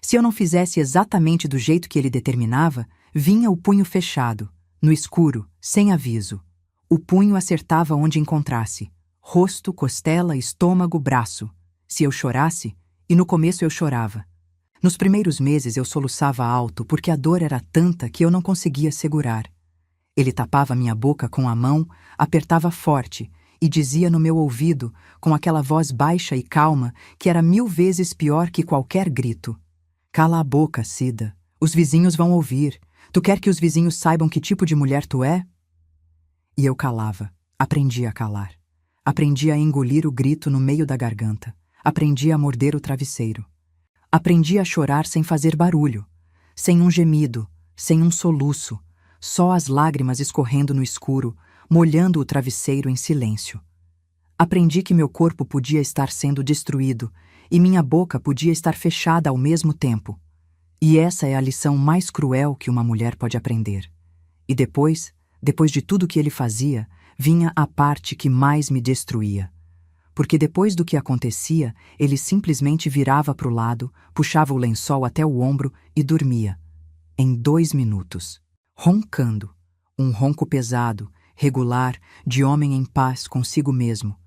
Se eu não fizesse exatamente do jeito que ele determinava, vinha o punho fechado, no escuro, sem aviso. O punho acertava onde encontrasse. Rosto, costela, estômago, braço. Se eu chorasse, e no começo eu chorava. Nos primeiros meses eu soluçava alto porque a dor era tanta que eu não conseguia segurar. Ele tapava minha boca com a mão, apertava forte e dizia no meu ouvido, com aquela voz baixa e calma, que era 1000 vezes pior que qualquer grito. Cala a boca, Cida. Os vizinhos vão ouvir. Tu quer que os vizinhos saibam que tipo de mulher tu é? E eu calava. Aprendi a calar. Aprendi a engolir o grito no meio da garganta. Aprendi a morder o travesseiro. Aprendi a chorar sem fazer barulho. Sem um gemido, sem um soluço. Só as lágrimas escorrendo no escuro, molhando o travesseiro em silêncio. Aprendi que meu corpo podia estar sendo destruído e minha boca podia estar fechada ao mesmo tempo. E essa é a lição mais cruel que uma mulher pode aprender. E depois de tudo que ele fazia, vinha a parte que mais me destruía. Porque depois do que acontecia, ele simplesmente virava para o lado, puxava o lençol até o ombro e dormia. em 2 minutos, roncando, um ronco pesado, regular, de homem em paz consigo mesmo,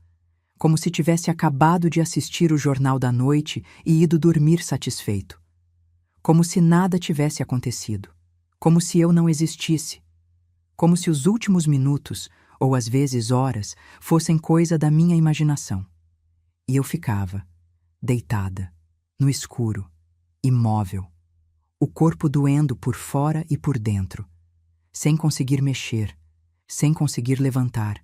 como se tivesse acabado de assistir o Jornal da Noite e ido dormir satisfeito. Como se nada tivesse acontecido. Como se eu não existisse. Como se os últimos minutos, ou às vezes horas, fossem coisa da minha imaginação. E eu ficava, deitada, no escuro, imóvel, o corpo doendo por fora e por dentro, sem conseguir mexer, sem conseguir levantar,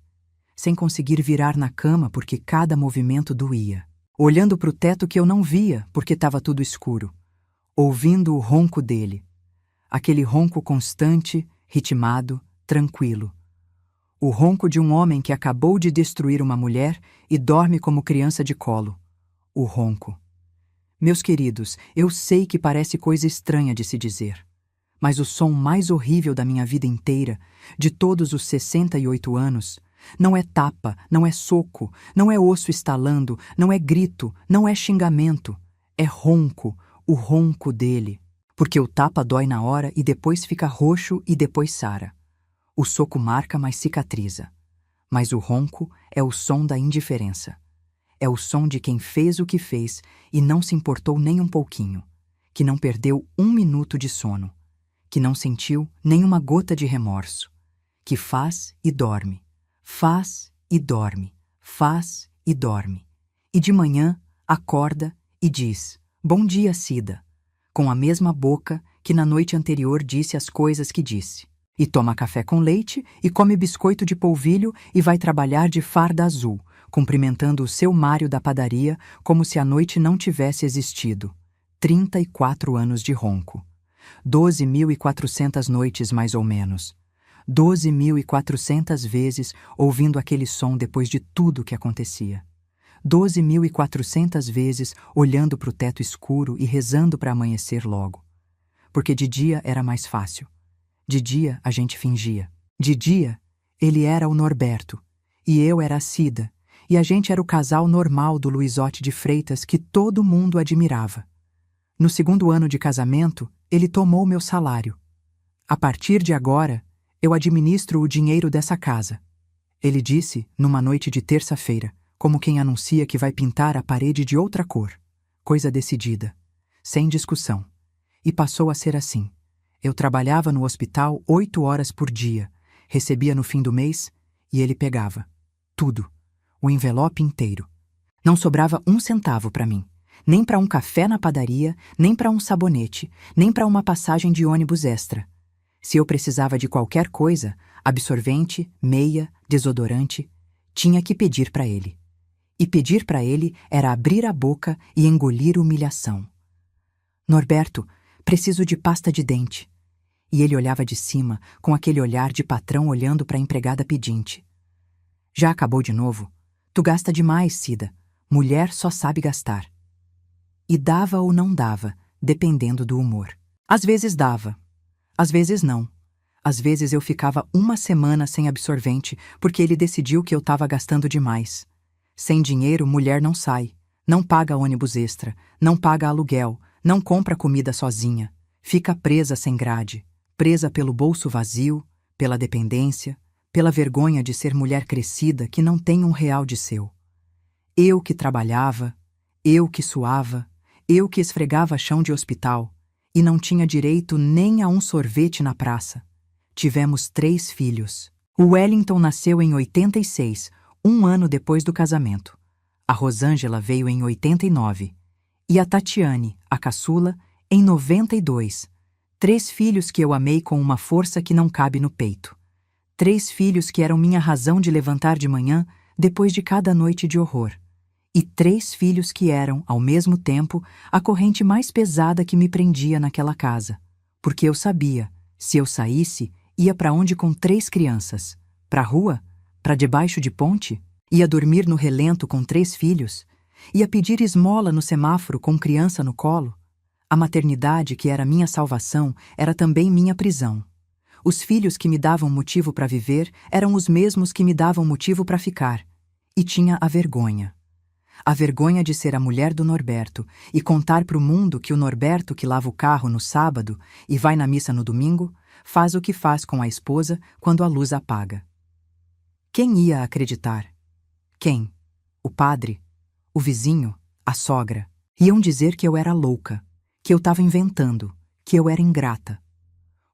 sem conseguir virar na cama porque cada movimento doía, olhando para o teto que eu não via porque estava tudo escuro, ouvindo o ronco dele, aquele ronco constante, ritmado, tranquilo. O ronco de um homem que acabou de destruir uma mulher e dorme como criança de colo. O ronco. Meus queridos, eu sei que parece coisa estranha de se dizer, mas o som mais horrível da minha vida inteira, de todos os 68 anos, não é tapa, não é soco, não é osso estalando, não é grito, não é xingamento. É ronco, o ronco dele. Porque o tapa dói na hora e depois fica roxo e depois sara. O soco marca, mas cicatriza. Mas o ronco é o som da indiferença. É o som de quem fez o que fez e não se importou nem um pouquinho, que não perdeu 1 minuto de sono, que não sentiu nem uma gota de remorso, que faz e dorme, faz e dorme, faz e dorme. E de manhã acorda e diz: "Bom dia, Cida", com a mesma boca que na noite anterior disse as coisas que disse. E toma café com leite e come biscoito de polvilho e vai trabalhar de farda azul, cumprimentando o seu Mário da padaria como se a noite não tivesse existido. 34 anos de ronco. 12.400 noites, mais ou menos. 12.400 vezes ouvindo aquele som depois de tudo que acontecia. 12.400 vezes olhando para o teto escuro e rezando para amanhecer logo. Porque de dia era mais fácil. De dia a gente fingia. De dia ele era o Norberto e eu era a Cida, e a gente era o casal normal do Luizotti de Freitas que todo mundo admirava. No 2º ano de casamento, ele tomou meu salário. A partir de agora, eu administro o dinheiro dessa casa. Ele disse numa noite de terça-feira, como quem anuncia que vai pintar a parede de outra cor. Coisa decidida, sem discussão. E passou a ser assim. Eu trabalhava no hospital 8 horas por dia, recebia no fim do mês e ele pegava. Tudo. O envelope inteiro. Não sobrava 1 centavo para mim. Nem para um café na padaria, nem para um sabonete, nem para uma passagem de ônibus extra. Se eu precisava de qualquer coisa, absorvente, meia, desodorante, tinha que pedir para ele. E pedir para ele era abrir a boca e engolir humilhação. "Norberto, preciso de pasta de dente." E ele olhava de cima, com aquele olhar de patrão olhando para a empregada pedinte. "Já acabou de novo? Tu gasta demais, Cida. Mulher só sabe gastar." E dava ou não dava, dependendo do humor. Às vezes dava, às vezes não. Às vezes eu ficava 1 semana sem absorvente porque ele decidiu que eu estava gastando demais. Sem dinheiro, mulher não sai, não paga ônibus extra, não paga aluguel, não compra comida sozinha, fica presa sem grade, presa pelo bolso vazio, pela dependência, pela vergonha de ser mulher crescida que não tem R$1 de seu. Eu que trabalhava, eu que suava, eu que esfregava chão de hospital e não tinha direito nem a um sorvete na praça. Tivemos 3 filhos. O Wellington nasceu em 86, 1 ano depois do casamento. A Rosângela veio em 89. E a Tatiane, a caçula, em 92. 3 filhos que eu amei com uma força que não cabe no peito. 3 filhos que eram minha razão de levantar de manhã depois de cada noite de horror. E 3 filhos que eram, ao mesmo tempo, a corrente mais pesada que me prendia naquela casa. Porque eu sabia, se eu saísse, ia para onde com 3 crianças? Para a rua? Para debaixo de ponte? Ia dormir no relento com 3 filhos? Ia pedir esmola no semáforo com criança no colo? A maternidade, que era minha salvação, era também minha prisão. Os filhos que me davam motivo para viver eram os mesmos que me davam motivo para ficar. E tinha a vergonha. A vergonha de ser a mulher do Norberto e contar para o mundo que o Norberto, que lava o carro no sábado e vai na missa no domingo, faz o que faz com a esposa quando a luz apaga. Quem ia acreditar? Quem? O padre? O vizinho? A sogra? Iam dizer que eu era louca, que eu estava inventando, que eu era ingrata.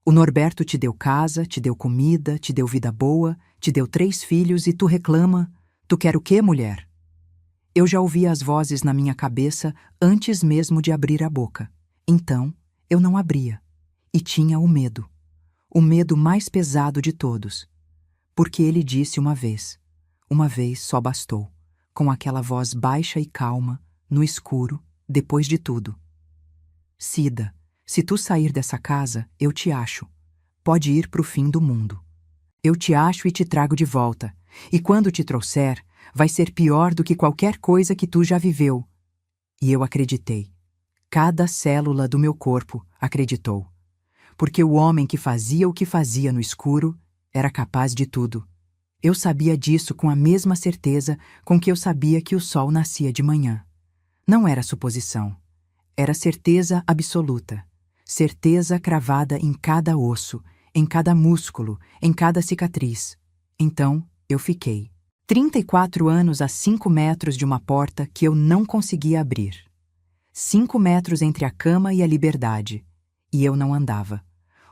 O Norberto te deu casa, te deu comida, te deu vida boa, te deu 3 filhos e tu reclama. Tu quer o quê, mulher? Eu já ouvia as vozes na minha cabeça antes mesmo de abrir a boca. Então, eu não abria. E tinha o medo mais pesado de todos. Porque ele disse uma vez só bastou, com aquela voz baixa e calma, no escuro, depois de tudo. Cida, se tu sair dessa casa, eu te acho. Pode ir pro fim do mundo. Eu te acho e te trago de volta. E quando te trouxer, vai ser pior do que qualquer coisa que tu já viveu. E eu acreditei. Cada célula do meu corpo acreditou. Porque o homem que fazia o que fazia no escuro era capaz de tudo. Eu sabia disso com a mesma certeza com que eu sabia que o sol nascia de manhã. Não era suposição. Era certeza absoluta. Certeza cravada em cada osso, em cada músculo, em cada cicatriz. Então, eu fiquei. 34 anos a 5 metros de uma porta que eu não conseguia abrir. 5 metros entre a cama e a liberdade. E eu não andava.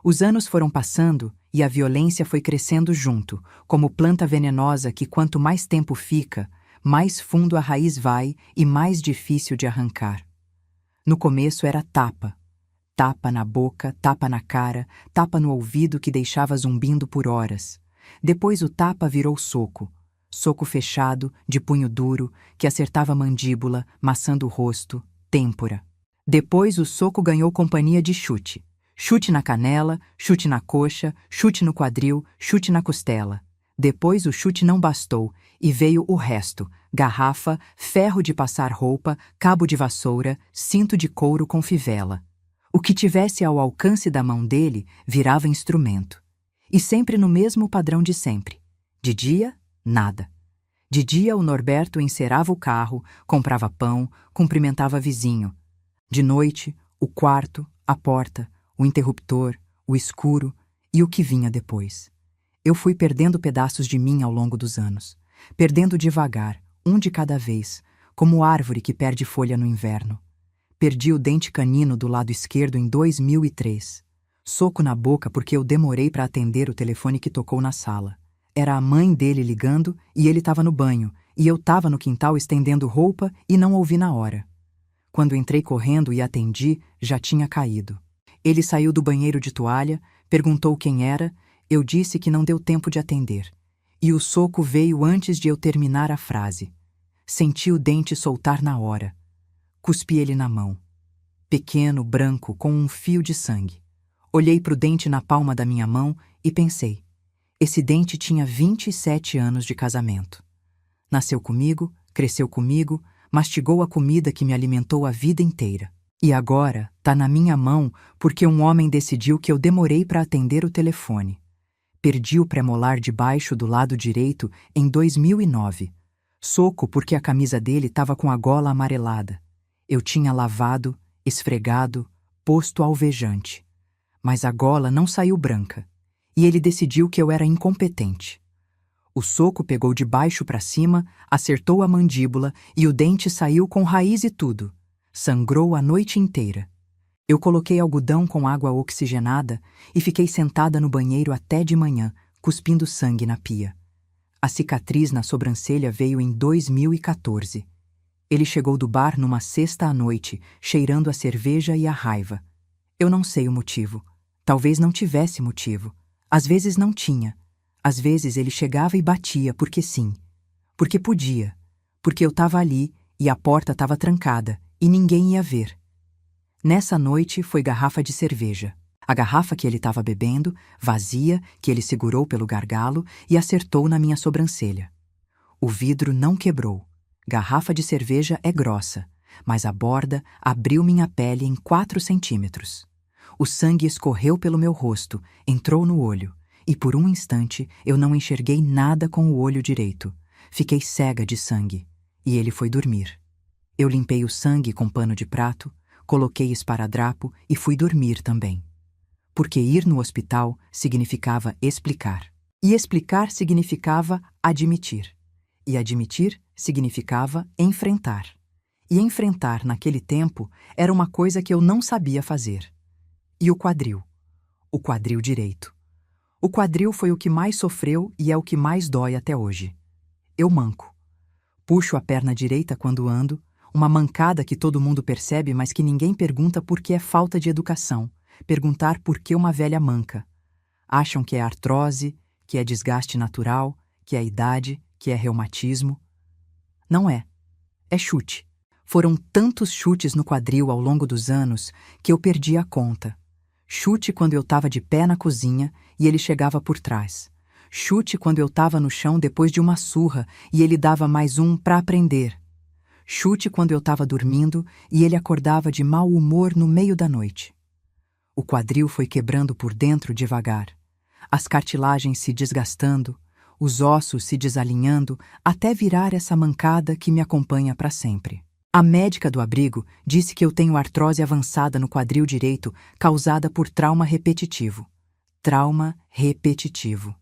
Os anos foram passando e a violência foi crescendo junto, como planta venenosa que quanto mais tempo fica, mais fundo a raiz vai e mais difícil de arrancar. No começo era tapa. Tapa na boca, tapa na cara, tapa no ouvido que deixava zumbindo por horas. Depois o tapa virou soco. Soco fechado, de punho duro, que acertava a mandíbula, maçando o rosto, têmpora. Depois o soco ganhou companhia de chute. Chute na canela, chute na coxa, chute no quadril, chute na costela. Depois o chute não bastou, e veio o resto: garrafa, ferro de passar roupa, cabo de vassoura, cinto de couro com fivela. O que tivesse ao alcance da mão dele virava instrumento. E sempre no mesmo padrão de sempre. De dia, nada. De dia o Norberto encerava o carro, comprava pão, cumprimentava vizinho. De noite, o quarto, a porta, o interruptor, o escuro e o que vinha depois. Eu fui perdendo pedaços de mim ao longo dos anos, perdendo devagar, um de cada vez, como árvore que perde folha no inverno. Perdi o dente canino do lado esquerdo em 2003. Soco na boca porque eu demorei para atender o telefone que tocou na sala. Era a mãe dele ligando e ele estava no banho, e eu estava no quintal estendendo roupa e não ouvi na hora. Quando entrei correndo e atendi, já tinha caído. Ele saiu do banheiro de toalha, perguntou quem era, eu disse que não deu tempo de atender. E o soco veio antes de eu terminar a frase. Senti o dente soltar na hora. Cuspi ele na mão. Pequeno, branco, com um fio de sangue. Olhei para o dente na palma da minha mão e pensei. Esse dente tinha 27 anos de casamento. Nasceu comigo, cresceu comigo, mastigou a comida que me alimentou a vida inteira. E agora tá na minha mão porque um homem decidiu que eu demorei para atender o telefone. Perdi o premolar de baixo do lado direito em 2009. Soco porque a camisa dele estava com a gola amarelada. Eu tinha lavado, esfregado, posto alvejante. Mas a gola não saiu branca. E ele decidiu que eu era incompetente. O soco pegou de baixo para cima, acertou a mandíbula e o dente saiu com raiz e tudo. Sangrou a noite inteira. Eu coloquei algodão com água oxigenada e fiquei sentada no banheiro até de manhã, cuspindo sangue na pia. A cicatriz na sobrancelha veio em 2014. Ele chegou do bar numa sexta à noite, cheirando a cerveja e a raiva. Eu não sei o motivo. Talvez não tivesse motivo. Às vezes não tinha. Às vezes ele chegava e batia porque sim. Porque podia. Porque eu estava ali e a porta estava trancada e ninguém ia ver. Nessa noite foi garrafa de cerveja. A garrafa que ele estava bebendo, vazia, que ele segurou pelo gargalo e acertou na minha sobrancelha. O vidro não quebrou. Garrafa de cerveja é grossa, mas a borda abriu minha pele em 4 centímetros. O sangue escorreu pelo meu rosto, entrou no olho, e por um instante eu não enxerguei nada com o olho direito. Fiquei cega de sangue, e ele foi dormir. Eu limpei o sangue com pano de prato, coloquei esparadrapo e fui dormir também. Porque ir no hospital significava explicar. E explicar significava admitir. E admitir significava enfrentar. E enfrentar naquele tempo era uma coisa que eu não sabia fazer. E o quadril? O quadril direito. O quadril foi o que mais sofreu e é o que mais dói até hoje. Eu manco. Puxo a perna direita quando ando, uma mancada que todo mundo percebe, mas que ninguém pergunta porque é falta de educação. Perguntar por que uma velha manca. Acham que é artrose, que é desgaste natural, que é idade, que é reumatismo. Não é. É chute. Foram tantos chutes no quadril ao longo dos anos que eu perdi a conta. Chute quando eu estava de pé na cozinha e ele chegava por trás. Chute quando eu estava no chão depois de uma surra e ele dava mais um para aprender. Chute quando eu estava dormindo e ele acordava de mau humor no meio da noite. O quadril foi quebrando por dentro devagar. As cartilagens se desgastando, os ossos se desalinhando até virar essa mancada que me acompanha para sempre. A médica do abrigo disse que eu tenho artrose avançada no quadril direito causada por trauma repetitivo. Trauma repetitivo.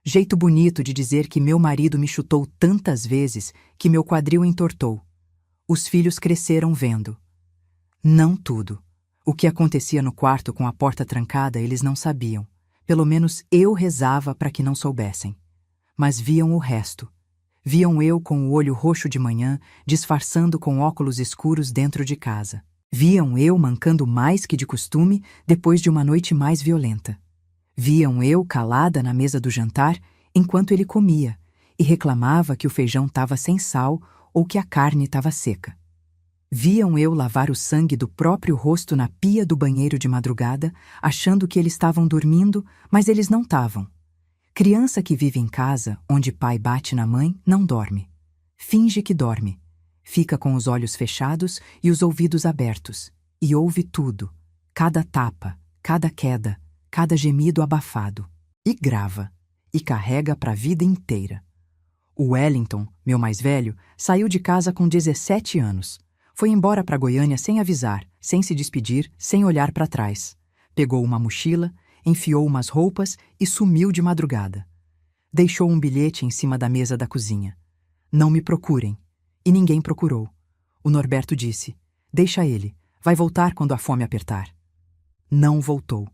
Jeito bonito de dizer que meu marido me chutou tantas vezes que meu quadril entortou. Os filhos cresceram vendo. Não tudo. O que acontecia no quarto com a porta trancada eles não sabiam. Pelo menos eu rezava para que não soubessem. Mas viam o resto. Viam eu com o olho roxo de manhã, disfarçando com óculos escuros dentro de casa. Viam eu mancando mais que de costume depois de uma noite mais violenta. Viam eu calada na mesa do jantar enquanto ele comia e reclamava que o feijão estava sem sal ou que a carne estava seca. Viam eu lavar o sangue do próprio rosto na pia do banheiro de madrugada, achando que eles estavam dormindo, mas eles não estavam. Criança que vive em casa, onde pai bate na mãe, não dorme. Finge que dorme. Fica com os olhos fechados e os ouvidos abertos. E ouve tudo. Cada tapa, cada queda, cada gemido abafado. E grava. E carrega para a vida inteira. O Wellington, meu mais velho, saiu de casa com 17 anos. Foi embora para Goiânia sem avisar, sem se despedir, sem olhar para trás. Pegou uma mochila, enfiou umas roupas e sumiu de madrugada. Deixou um bilhete em cima da mesa da cozinha. Não me procurem. E ninguém procurou. O Norberto disse, deixa ele, vai voltar quando a fome apertar. Não voltou.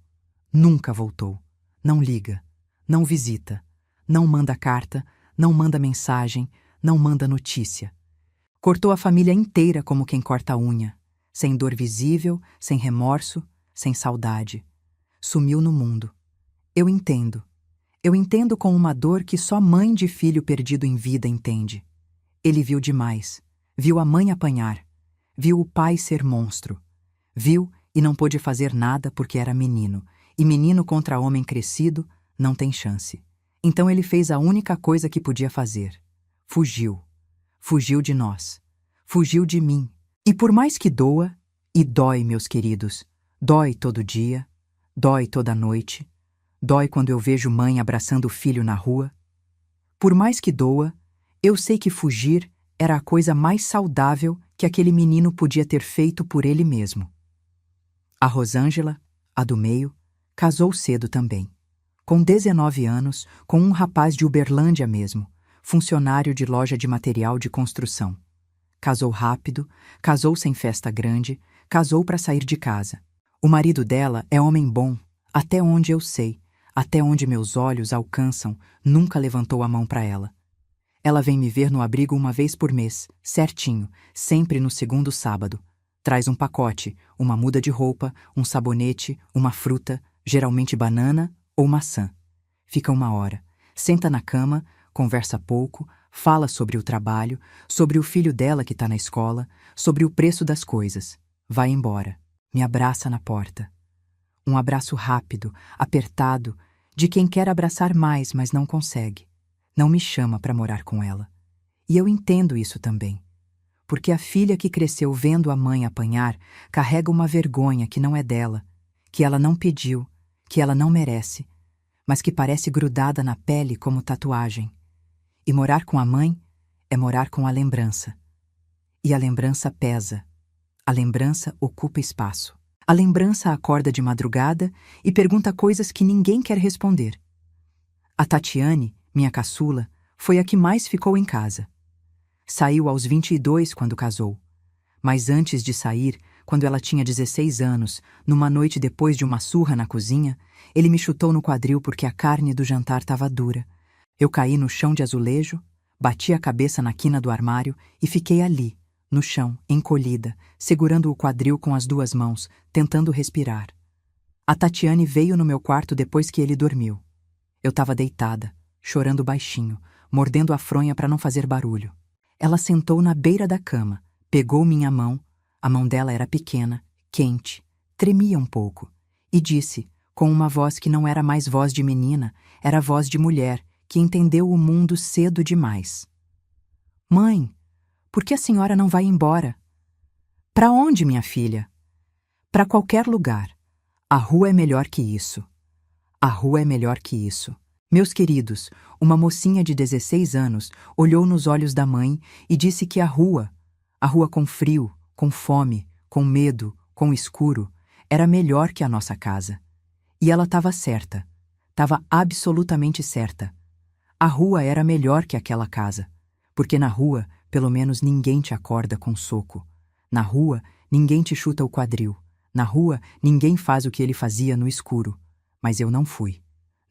Nunca voltou. Não liga. Não visita. Não manda carta, não manda mensagem, não manda notícia. Cortou a família inteira como quem corta a unha. Sem dor visível, sem remorso, sem saudade. Sumiu no mundo. Eu entendo. Eu entendo com uma dor que só mãe de filho perdido em vida entende. Ele viu demais. Viu a mãe apanhar. Viu o pai ser monstro. Viu e não pôde fazer nada porque era menino. E menino contra homem crescido não tem chance. Então ele fez a única coisa que podia fazer. Fugiu. Fugiu de nós. Fugiu de mim. E por mais que doa, e dói, meus queridos, dói todo dia, dói toda noite, dói quando eu vejo mãe abraçando o filho na rua. Por mais que doa, eu sei que fugir era a coisa mais saudável que aquele menino podia ter feito por ele mesmo. A Rosângela, a do meio, casou cedo também. Com 19 anos, com um rapaz de Uberlândia mesmo, funcionário de loja de material de construção. Casou rápido, casou sem festa grande, casou para sair de casa. O marido dela é homem bom, até onde eu sei, até onde meus olhos alcançam, nunca levantou a mão para ela. Ela vem me ver no abrigo uma vez por mês, certinho, sempre no segundo sábado. Traz um pacote, uma muda de roupa, um sabonete, uma fruta, geralmente banana ou maçã. Fica uma hora, senta na cama, conversa pouco, fala sobre o trabalho, sobre o filho dela que está na escola, sobre o preço das coisas. Vai embora. Me abraça na porta. Um abraço rápido, apertado, de quem quer abraçar mais, mas não consegue. Não me chama para morar com ela. E eu entendo isso também. Porque a filha que cresceu vendo a mãe apanhar carrega uma vergonha que não é dela, que ela não pediu, que ela não merece, mas que parece grudada na pele como tatuagem. E morar com a mãe é morar com a lembrança. E a lembrança pesa. A lembrança ocupa espaço. A lembrança acorda de madrugada e pergunta coisas que ninguém quer responder. A Tatiane, minha caçula, foi a que mais ficou em casa. Saiu aos 22 quando casou. Mas antes de sair, quando ela tinha 16 anos, numa noite depois de uma surra na cozinha, ele me chutou no quadril porque a carne do jantar estava dura. Eu caí no chão de azulejo, bati a cabeça na quina do armário e fiquei ali, no chão, encolhida, segurando o quadril com as duas mãos, tentando respirar. A Tatiane veio no meu quarto depois que ele dormiu. Eu estava deitada, chorando baixinho, mordendo a fronha para não fazer barulho. Ela sentou na beira da cama, pegou minha mão, a mão dela era pequena, quente, tremia um pouco, e disse, com uma voz que não era mais voz de menina, era voz de mulher, que entendeu o mundo cedo demais. Mãe, por que a senhora não vai embora? Para onde, minha filha? Para qualquer lugar. A rua é melhor que isso. A rua é melhor que isso. Meus queridos, uma mocinha de 16 anos olhou nos olhos da mãe e disse que a rua com frio, com fome, com medo, com escuro, era melhor que a nossa casa. E ela estava certa. Estava absolutamente certa. A rua era melhor que aquela casa, porque na rua, pelo menos ninguém te acorda com soco. Na rua, ninguém te chuta o quadril. Na rua, ninguém faz o que ele fazia no escuro. Mas eu não fui.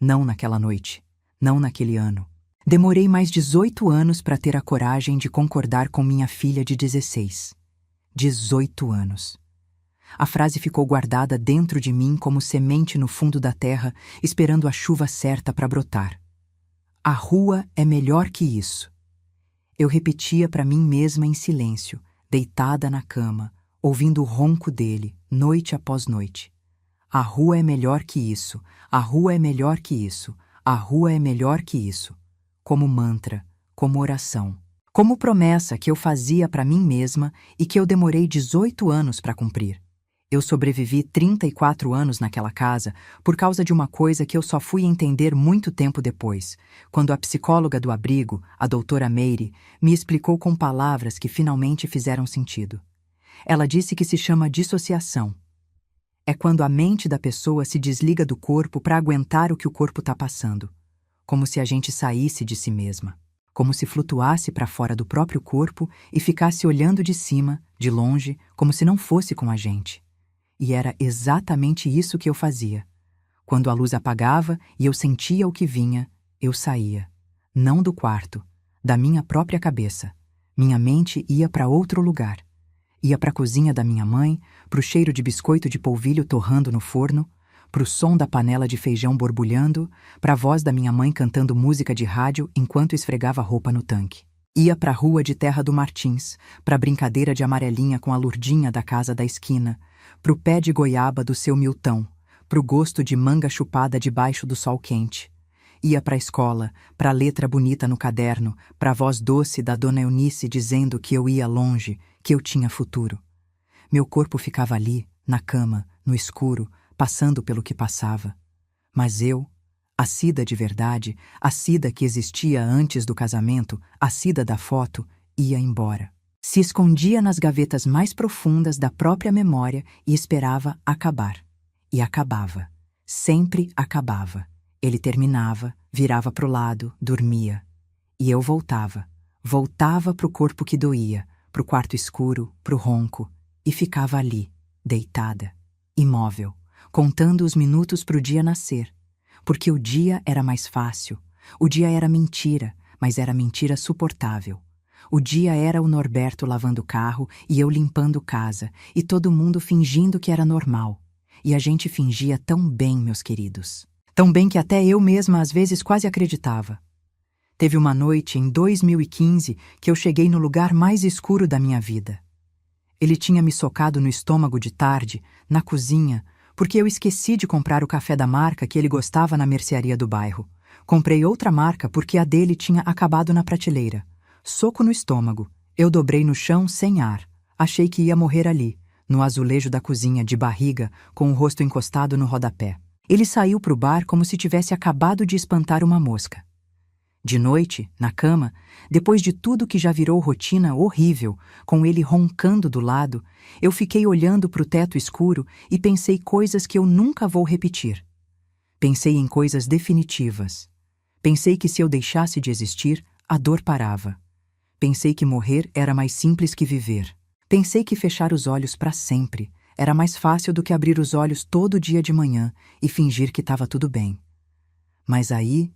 Não naquela noite. Não naquele ano. Demorei mais 18 anos para ter a coragem de concordar com minha filha de 16. 18 anos. A frase ficou guardada dentro de mim como semente no fundo da terra, esperando a chuva certa para brotar. A rua é melhor que isso. Eu repetia para mim mesma em silêncio, deitada na cama, ouvindo o ronco dele, noite após noite. A rua é melhor que isso. A rua é melhor que isso. A rua é melhor que isso. Como mantra, como oração, como promessa que eu fazia para mim mesma e que eu demorei 18 anos para cumprir. Eu sobrevivi 34 anos naquela casa por causa de uma coisa que eu só fui entender muito tempo depois, quando a psicóloga do abrigo, a doutora Meire, me explicou com palavras que finalmente fizeram sentido. Ela disse que se chama dissociação. É quando a mente da pessoa se desliga do corpo para aguentar o que o corpo está passando, como se a gente saísse de si mesma, como se flutuasse para fora do próprio corpo e ficasse olhando de cima, de longe, como se não fosse com a gente. E era exatamente isso que eu fazia. Quando a luz apagava e eu sentia o que vinha, eu saía. Não do quarto, da minha própria cabeça. Minha mente ia para outro lugar. Ia para a cozinha da minha mãe, para o cheiro de biscoito de polvilho torrando no forno, para o som da panela de feijão borbulhando, para a voz da minha mãe cantando música de rádio enquanto esfregava roupa no tanque. Ia para a rua de terra do Martins, para a brincadeira de amarelinha com a Lurdinha da casa da esquina, para o pé de goiaba do seu Miltão, para o gosto de manga chupada debaixo do sol quente. Ia para a escola, para a letra bonita no caderno, para a voz doce da dona Eunice dizendo que eu ia longe, que eu tinha futuro. Meu corpo ficava ali, na cama, no escuro, passando pelo que passava. Mas eu, a Cida de verdade, a Cida que existia antes do casamento, a Cida da foto, ia embora. Se escondia nas gavetas mais profundas da própria memória e esperava acabar. E acabava. Sempre acabava. Ele terminava, virava pro lado, dormia. E eu voltava. Voltava pro corpo que doía, pro quarto escuro, pro ronco, e ficava ali, deitada, imóvel, contando os minutos pro dia nascer. Porque o dia era mais fácil. O dia era mentira, mas era mentira suportável. O dia era o Norberto lavando o carro e eu limpando casa, e todo mundo fingindo que era normal. E a gente fingia tão bem, meus queridos. Tão bem que até eu mesma às vezes quase acreditava. Teve uma noite, em 2015, que eu cheguei no lugar mais escuro da minha vida. Ele tinha me socado no estômago de tarde, na cozinha, porque eu esqueci de comprar o café da marca que ele gostava na mercearia do bairro. Comprei outra marca porque a dele tinha acabado na prateleira. Soco no estômago. Eu dobrei no chão sem ar. Achei que ia morrer ali, no azulejo da cozinha, de barriga, com o rosto encostado no rodapé. Ele saiu pro bar como se tivesse acabado de espantar uma mosca. De noite, na cama, depois de tudo que já virou rotina horrível, com ele roncando do lado, eu fiquei olhando para o teto escuro e pensei coisas que eu nunca vou repetir. Pensei em coisas definitivas. Pensei que se eu deixasse de existir, a dor parava. Pensei que morrer era mais simples que viver. Pensei que fechar os olhos para sempre era mais fácil do que abrir os olhos todo dia de manhã e fingir que estava tudo bem. Mas aí,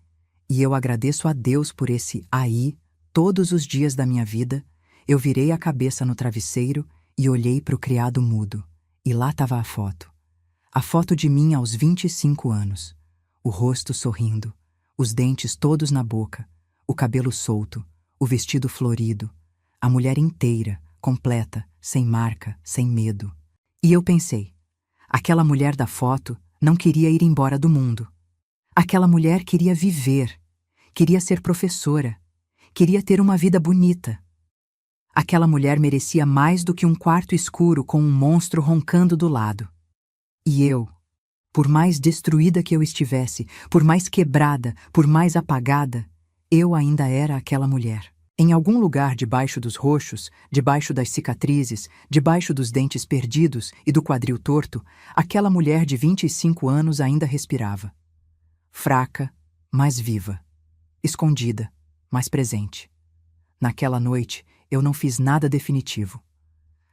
e eu agradeço a Deus por esse aí, todos os dias da minha vida, eu virei a cabeça no travesseiro e olhei para o criado mudo. E lá estava a foto. A foto de mim aos 25 anos. O rosto sorrindo, os dentes todos na boca, o cabelo solto, o vestido florido, a mulher inteira, completa, sem marca, sem medo. E eu pensei, aquela mulher da foto não queria ir embora do mundo. Aquela mulher queria viver, queria ser professora, queria ter uma vida bonita. Aquela mulher merecia mais do que um quarto escuro com um monstro roncando do lado. E eu, por mais destruída que eu estivesse, por mais quebrada, por mais apagada, eu ainda era aquela mulher. Em algum lugar debaixo dos roxos, debaixo das cicatrizes, debaixo dos dentes perdidos e do quadril torto, aquela mulher de 25 anos ainda respirava. Fraca, mas viva. Escondida, mas presente. Naquela noite, eu não fiz nada definitivo.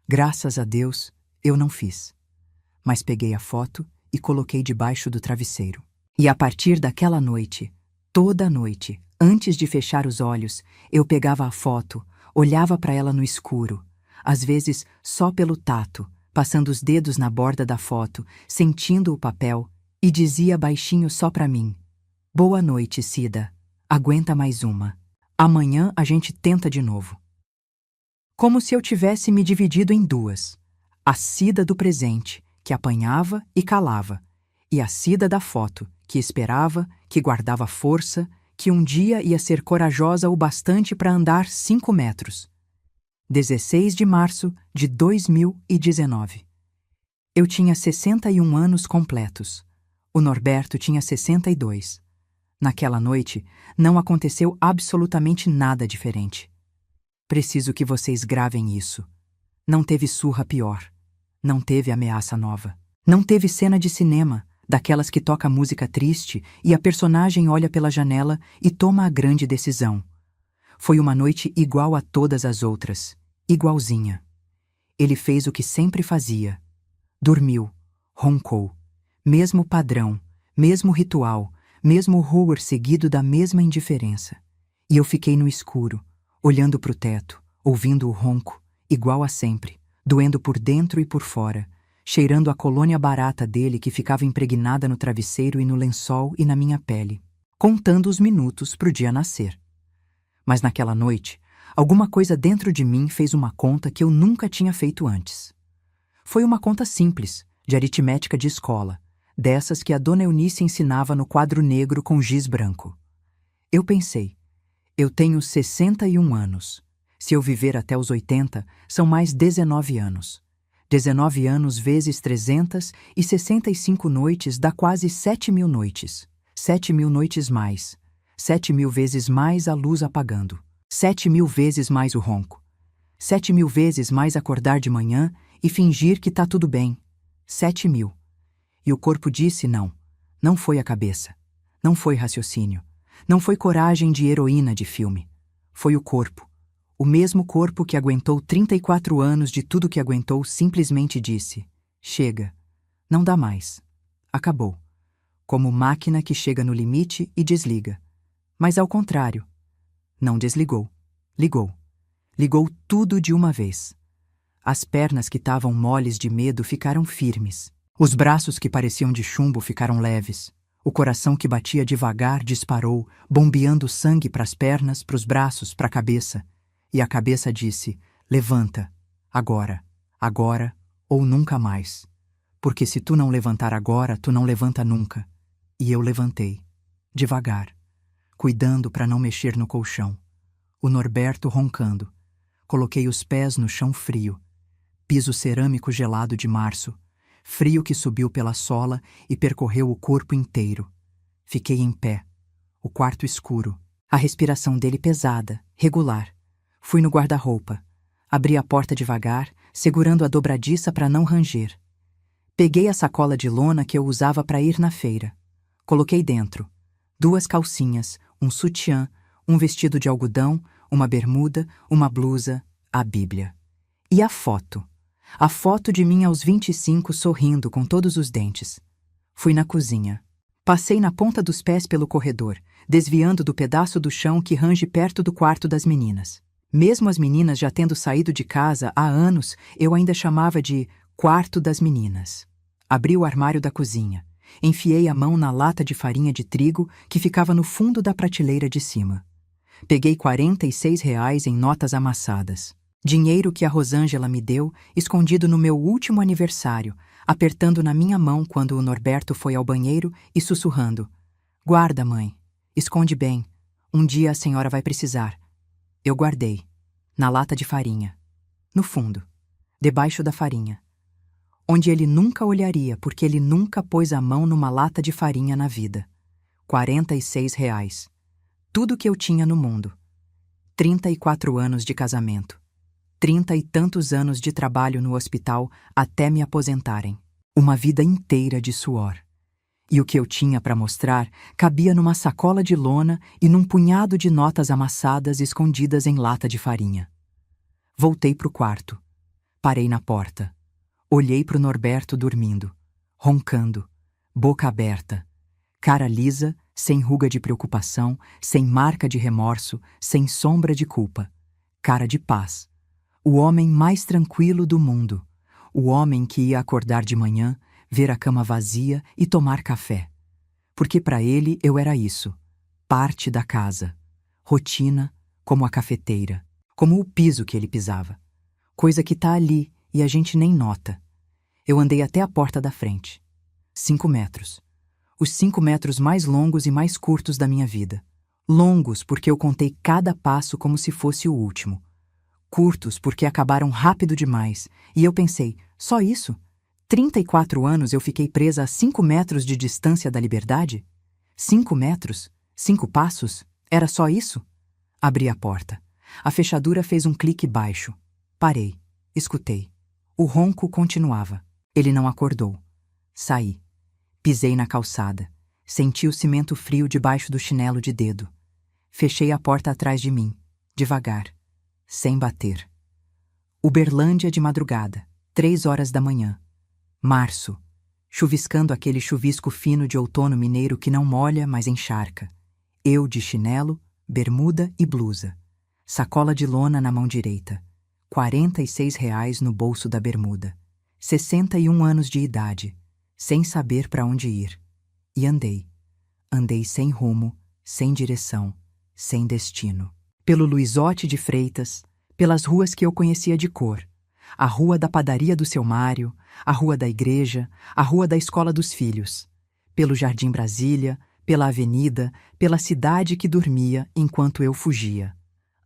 Graças a Deus, eu não fiz. Mas peguei a foto e coloquei debaixo do travesseiro. E a partir daquela noite, toda noite, antes de fechar os olhos, eu pegava a foto, olhava para ela no escuro, às vezes só pelo tato, passando os dedos na borda da foto, sentindo o papel, e dizia baixinho só para mim: "Boa noite, Cida. Aguenta mais uma. Amanhã a gente tenta de novo." Como se eu tivesse me dividido em duas. A Cida do presente, que apanhava e calava, e a Cida da foto, que esperava, que guardava força, que um dia ia ser corajosa o bastante para andar 5 metros. 16 de março de 2019. Eu tinha 61 anos completos. O Norberto tinha 62. Naquela noite, não aconteceu absolutamente nada diferente. Preciso que vocês gravem isso. Não teve surra pior. Não teve ameaça nova. Não teve cena de cinema, daquelas que toca música triste e a personagem olha pela janela e toma a grande decisão. Foi uma noite igual a todas as outras. Igualzinha. Ele fez o que sempre fazia. Dormiu. Roncou. Mesmo padrão. Mesmo ritual. Mesmo horror seguido da mesma indiferença. E eu fiquei no escuro, olhando para o teto, ouvindo o ronco, igual a sempre, doendo por dentro e por fora, cheirando a colônia barata dele que ficava impregnada no travesseiro e no lençol e na minha pele, contando os minutos para o dia nascer. Mas naquela noite, alguma coisa dentro de mim fez uma conta que eu nunca tinha feito antes. Foi uma conta simples, de aritmética de escola, dessas que a Dona Eunice ensinava no quadro negro com giz branco. Eu pensei, eu tenho 61 anos. Se eu viver até os 80, são mais 19 anos. 19 anos vezes 365 noites dá quase 7.000 noites. 7.000 noites mais. 7.000 vezes mais a luz apagando. 7.000 vezes mais o ronco. 7.000 vezes mais acordar de manhã e fingir que tá tudo bem. 7.000. E o corpo disse não. Não foi a cabeça. Não foi raciocínio. Não foi coragem de heroína de filme. Foi o corpo. O mesmo corpo que aguentou 34 anos de tudo que aguentou simplesmente disse: chega. Não dá mais. Acabou. Como máquina que chega no limite e desliga. Mas ao contrário. Não desligou. Ligou. Ligou tudo de uma vez. As pernas que estavam moles de medo ficaram firmes. Os braços que pareciam de chumbo ficaram leves. O coração que batia devagar disparou, bombeando sangue para as pernas, para os braços, para a cabeça. E a cabeça disse: levanta. Agora. Agora ou nunca mais. Porque se tu não levantar agora, tu não levanta nunca. E eu levantei. Devagar. Cuidando para não mexer no colchão. O Norberto roncando. Coloquei os pés no chão frio. Piso cerâmico gelado de março. Frio que subiu pela sola e percorreu o corpo inteiro. Fiquei em pé. O quarto escuro. A respiração dele pesada, regular. Fui no guarda-roupa. Abri a porta devagar, segurando a dobradiça para não ranger. Peguei a sacola de lona que eu usava para ir na feira. Coloquei dentro 2 calcinhas, um sutiã, um vestido de algodão, uma bermuda, uma blusa, a Bíblia. E a foto. A foto de mim aos 25 sorrindo com todos os dentes. Fui na cozinha. Passei na ponta dos pés pelo corredor, desviando do pedaço do chão que range perto do quarto das meninas. Mesmo as meninas já tendo saído de casa há anos, eu ainda chamava de quarto das meninas. Abri o armário da cozinha. Enfiei a mão na lata de farinha de trigo que ficava no fundo da prateleira de cima. Peguei R$ 46 em notas amassadas. Dinheiro que a Rosângela me deu, escondido no meu último aniversário, apertando na minha mão quando o Norberto foi ao banheiro e sussurrando: "Guarda, mãe. Esconde bem. Um dia a senhora vai precisar." Eu guardei. Na lata de farinha. No fundo. Debaixo da farinha. Onde ele nunca olharia porque ele nunca pôs a mão numa lata de farinha na vida. R$ 46. Tudo que eu tinha no mundo. 34 anos de casamento. 30 e tantos anos de trabalho no hospital até me aposentarem. Uma vida inteira de suor. E o que eu tinha para mostrar cabia numa sacola de lona e num punhado de notas amassadas escondidas em lata de farinha. Voltei pro quarto. Parei na porta. Olhei pro Norberto dormindo, roncando, boca aberta, cara lisa, sem ruga de preocupação, sem marca de remorso, sem sombra de culpa. Cara de paz. O homem mais tranquilo do mundo. O homem que ia acordar de manhã, ver a cama vazia e tomar café. Porque para ele eu era isso. Parte da casa. Rotina, como a cafeteira. Como o piso que ele pisava. Coisa que tá ali e a gente nem nota. Eu andei até a porta da frente. 5 metros. Os 5 metros mais longos e mais curtos da minha vida. Longos porque eu contei cada passo como se fosse o último. Curtos porque acabaram rápido demais, e eu pensei, só isso? 34 anos eu fiquei presa a 5 metros de distância da liberdade? 5 metros? 5 passos? Era só isso? Abri a porta. A fechadura fez um clique baixo. Parei. Escutei. O ronco continuava. Ele não acordou. Saí. Pisei na calçada. Senti o cimento frio debaixo do chinelo de dedo. Fechei a porta atrás de mim, devagar. Sem bater. Uberlândia de madrugada, 3 horas da manhã. Março, chuviscando aquele chuvisco fino de outono mineiro que não molha, mas encharca. Eu de chinelo, bermuda e blusa. Sacola de lona na mão direita. R$ 46 no bolso da bermuda. 61 anos de idade, sem saber para onde ir. E andei. Andei sem rumo, sem direção, sem destino. Pelo Luizote de Freitas, pelas ruas que eu conhecia de cor. A rua da padaria do seu Mário, a rua da igreja, a rua da escola dos filhos. Pelo Jardim Brasília, pela avenida, pela cidade que dormia enquanto eu fugia.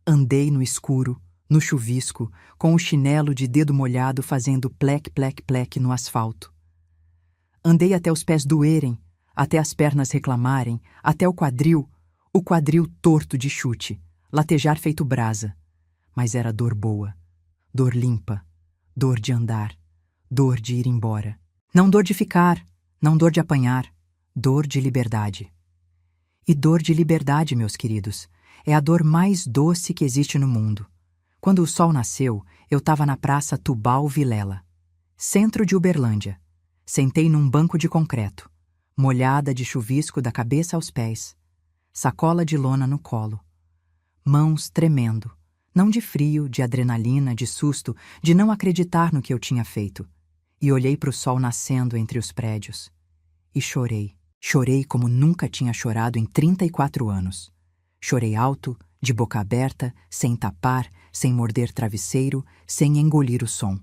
Andei no escuro, no chuvisco, com o chinelo de dedo molhado fazendo plec, plec, plec no asfalto. Andei até os pés doerem, até as pernas reclamarem, até o quadril torto de chute, latejar feito brasa. Mas era dor boa, dor limpa, dor de andar, dor de ir embora. Não dor de ficar, não dor de apanhar, dor de liberdade. E dor de liberdade, meus queridos, é a dor mais doce que existe no mundo. Quando o sol nasceu, eu estava na Praça Tubal Vilela, centro de Uberlândia. Sentei num banco de concreto, molhada de chuvisco da cabeça aos pés, sacola de lona no colo. Mãos tremendo, não de frio, de adrenalina, de susto, de não acreditar no que eu tinha feito. E olhei para o sol nascendo entre os prédios. E chorei. Chorei como nunca tinha chorado em 34 anos. Chorei alto, de boca aberta, sem tapar, sem morder travesseiro, sem engolir o som.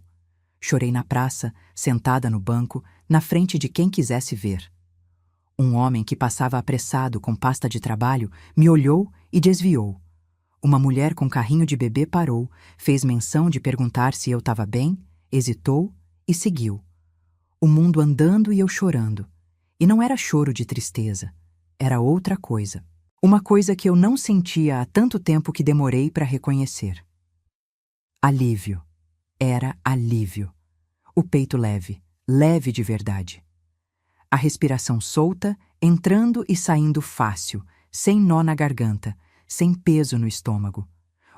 Chorei na praça, sentada no banco, na frente de quem quisesse ver. Um homem que passava apressado com pasta de trabalho me olhou e desviou. Uma mulher com carrinho de bebê parou, fez menção de perguntar se eu estava bem, hesitou e seguiu. O mundo andando e eu chorando. E não era choro de tristeza, era outra coisa. Uma coisa que eu não sentia há tanto tempo que demorei para reconhecer. Alívio. Era alívio. O peito leve, leve de verdade. A respiração solta, entrando e saindo fácil, sem nó na garganta, sem peso no estômago.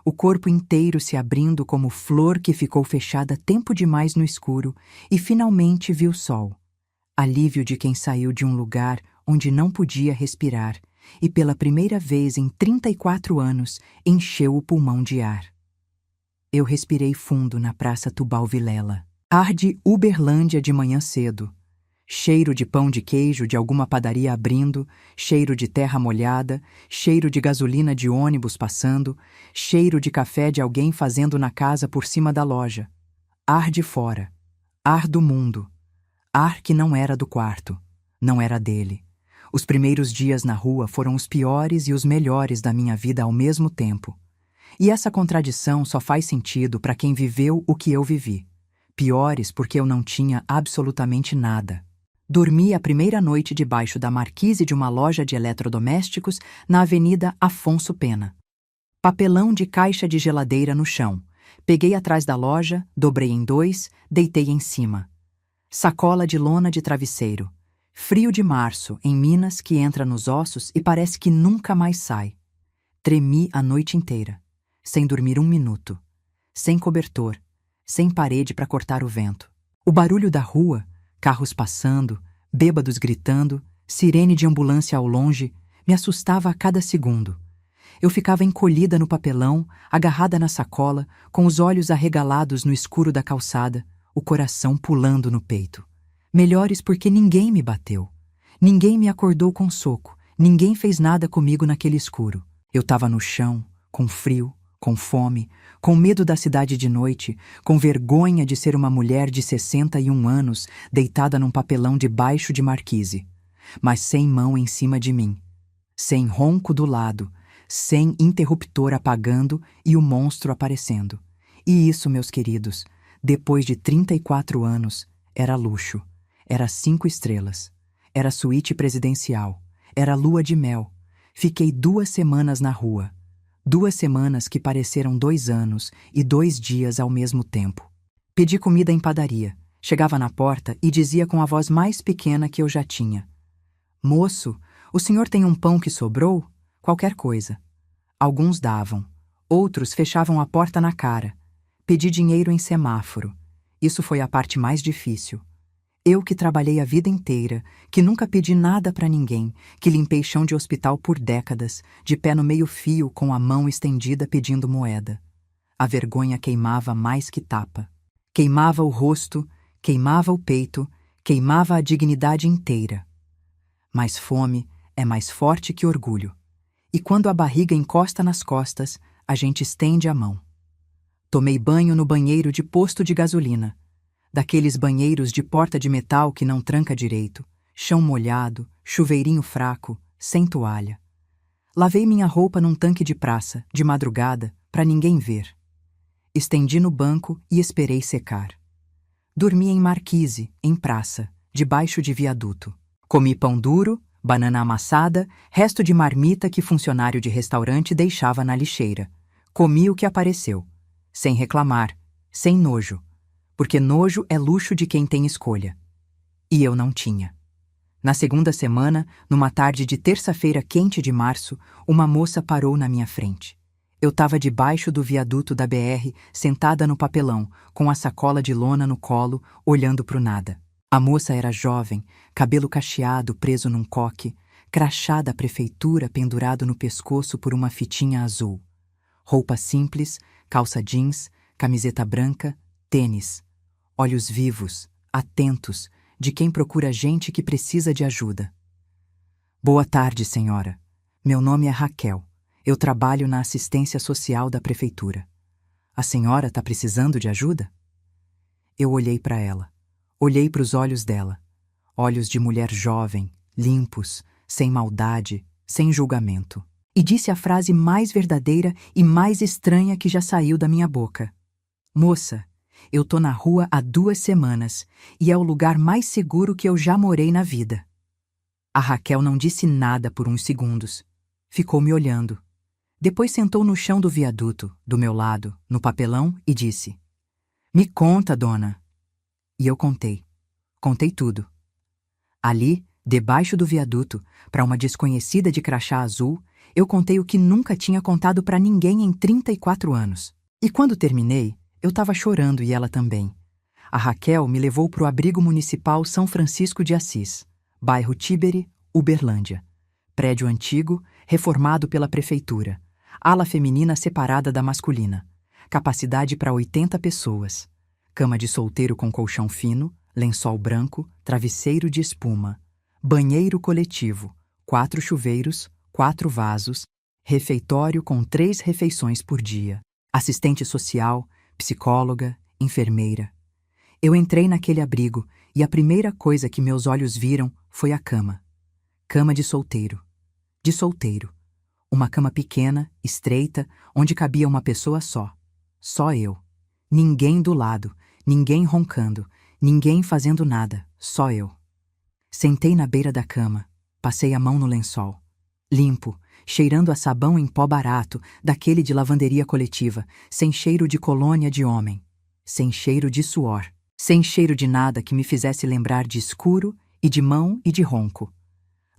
O corpo inteiro se abrindo como flor que ficou fechada tempo demais no escuro e finalmente viu sol. Alívio de quem saiu de um lugar onde não podia respirar e pela primeira vez em 34 anos encheu o pulmão de ar. Eu respirei fundo na Praça Tubal Vilela. Ar de Uberlândia de manhã cedo. Cheiro de pão de queijo de alguma padaria abrindo, cheiro de terra molhada, cheiro de gasolina de ônibus passando, cheiro de café de alguém fazendo na casa por cima da loja. Ar de fora. Ar do mundo. Ar que não era do quarto. Não era dele. Os primeiros dias na rua foram os piores e os melhores da minha vida ao mesmo tempo. E essa contradição só faz sentido para quem viveu o que eu vivi. Piores porque eu não tinha absolutamente nada. Dormi a primeira noite debaixo da marquise de uma loja de eletrodomésticos na Avenida Afonso Pena. Papelão de caixa de geladeira no chão. Peguei atrás da loja, dobrei em 2, deitei em cima. Sacola de lona de travesseiro. Frio de março, em Minas, que entra nos ossos e parece que nunca mais sai. Tremi a noite inteira, sem dormir 1 minuto, sem cobertor, sem parede para cortar o vento. O barulho da rua, carros passando, bêbados gritando, sirene de ambulância ao longe, me assustava a cada segundo. Eu ficava encolhida no papelão, agarrada na sacola, com os olhos arregalados no escuro da calçada, o coração pulando no peito. Melhores porque ninguém me bateu. Ninguém me acordou com soco. Ninguém fez nada comigo naquele escuro. Eu estava no chão, com frio, com fome, com medo da cidade de noite, com vergonha de ser uma mulher de 61 anos deitada num papelão debaixo de marquise, mas sem mão em cima de mim, sem ronco do lado, sem interruptor apagando e o monstro aparecendo. E isso, meus queridos, depois de 34 anos, era luxo, era 5 estrelas, era suíte presidencial, era lua de mel. Fiquei 2 semanas na rua. 2 semanas que pareceram 2 anos e 2 dias ao mesmo tempo. Pedi comida em padaria. Chegava na porta e dizia com a voz mais pequena que eu já tinha: "Moço, o senhor tem um pão que sobrou? Qualquer coisa." Alguns davam. Outros fechavam a porta na cara. Pedi dinheiro em semáforo. Isso foi a parte mais difícil. Eu que trabalhei a vida inteira, que nunca pedi nada para ninguém, que limpei chão de hospital por décadas, de pé no meio-fio com a mão estendida pedindo moeda. A vergonha queimava mais que tapa. Queimava o rosto, queimava o peito, queimava a dignidade inteira. Mas fome é mais forte que orgulho. E quando a barriga encosta nas costas, a gente estende a mão. Tomei banho no banheiro de posto de gasolina. Daqueles banheiros de porta de metal que não tranca direito, chão molhado, chuveirinho fraco, sem toalha. Lavei minha roupa num tanque de praça, de madrugada, para ninguém ver. Estendi no banco e esperei secar. Dormi em marquise, em praça, debaixo de viaduto. Comi pão duro, banana amassada, resto de marmita que funcionário de restaurante deixava na lixeira. Comi o que apareceu, sem reclamar, sem nojo. Porque nojo é luxo de quem tem escolha. E eu não tinha. Na segunda semana, numa tarde de terça-feira quente de março, uma moça parou na minha frente. Eu estava debaixo do viaduto da BR, sentada no papelão, com a sacola de lona no colo, olhando pro nada. A moça era jovem, cabelo cacheado preso num coque, crachá da prefeitura pendurado no pescoço por uma fitinha azul. Roupa simples, calça jeans, camiseta branca, tênis. Olhos vivos, atentos, de quem procura gente que precisa de ajuda. "Boa tarde, senhora. Meu nome é Raquel. Eu trabalho na assistência social da prefeitura. A senhora está precisando de ajuda?" Eu olhei para ela. Olhei para os olhos dela. Olhos de mulher jovem, limpos, sem maldade, sem julgamento. E disse a frase mais verdadeira e mais estranha que já saiu da minha boca. "Moça, eu tô na rua há 2 semanas e é o lugar mais seguro que eu já morei na vida." A Raquel não disse nada por uns segundos. Ficou me olhando. Depois sentou no chão do viaduto, do meu lado, no papelão, e disse: "Me conta, dona." E eu contei. Contei tudo. Ali, debaixo do viaduto, para uma desconhecida de crachá azul, eu contei o que nunca tinha contado para ninguém em 34 anos. E quando terminei, eu estava chorando e ela também. A Raquel me levou para o abrigo municipal São Francisco de Assis, bairro Tíberi, Uberlândia. Prédio antigo, reformado pela prefeitura. Ala feminina separada da masculina. Capacidade para 80 pessoas. Cama de solteiro com colchão fino, lençol branco, travesseiro de espuma. Banheiro coletivo, 4 chuveiros, 4 vasos. Refeitório com 3 refeições por dia. Assistente social, psicóloga, enfermeira. Eu entrei naquele abrigo e a primeira coisa que meus olhos viram foi a cama. Cama de solteiro. De solteiro. Uma cama pequena, estreita, onde cabia uma pessoa só. Só eu. Ninguém do lado, ninguém roncando, ninguém fazendo nada, só eu. Sentei na beira da cama, passei a mão no lençol. Limpo, cheirando a sabão em pó barato, daquele de lavanderia coletiva, sem cheiro de colônia de homem, sem cheiro de suor, sem cheiro de nada que me fizesse lembrar de escuro e de mão e de ronco.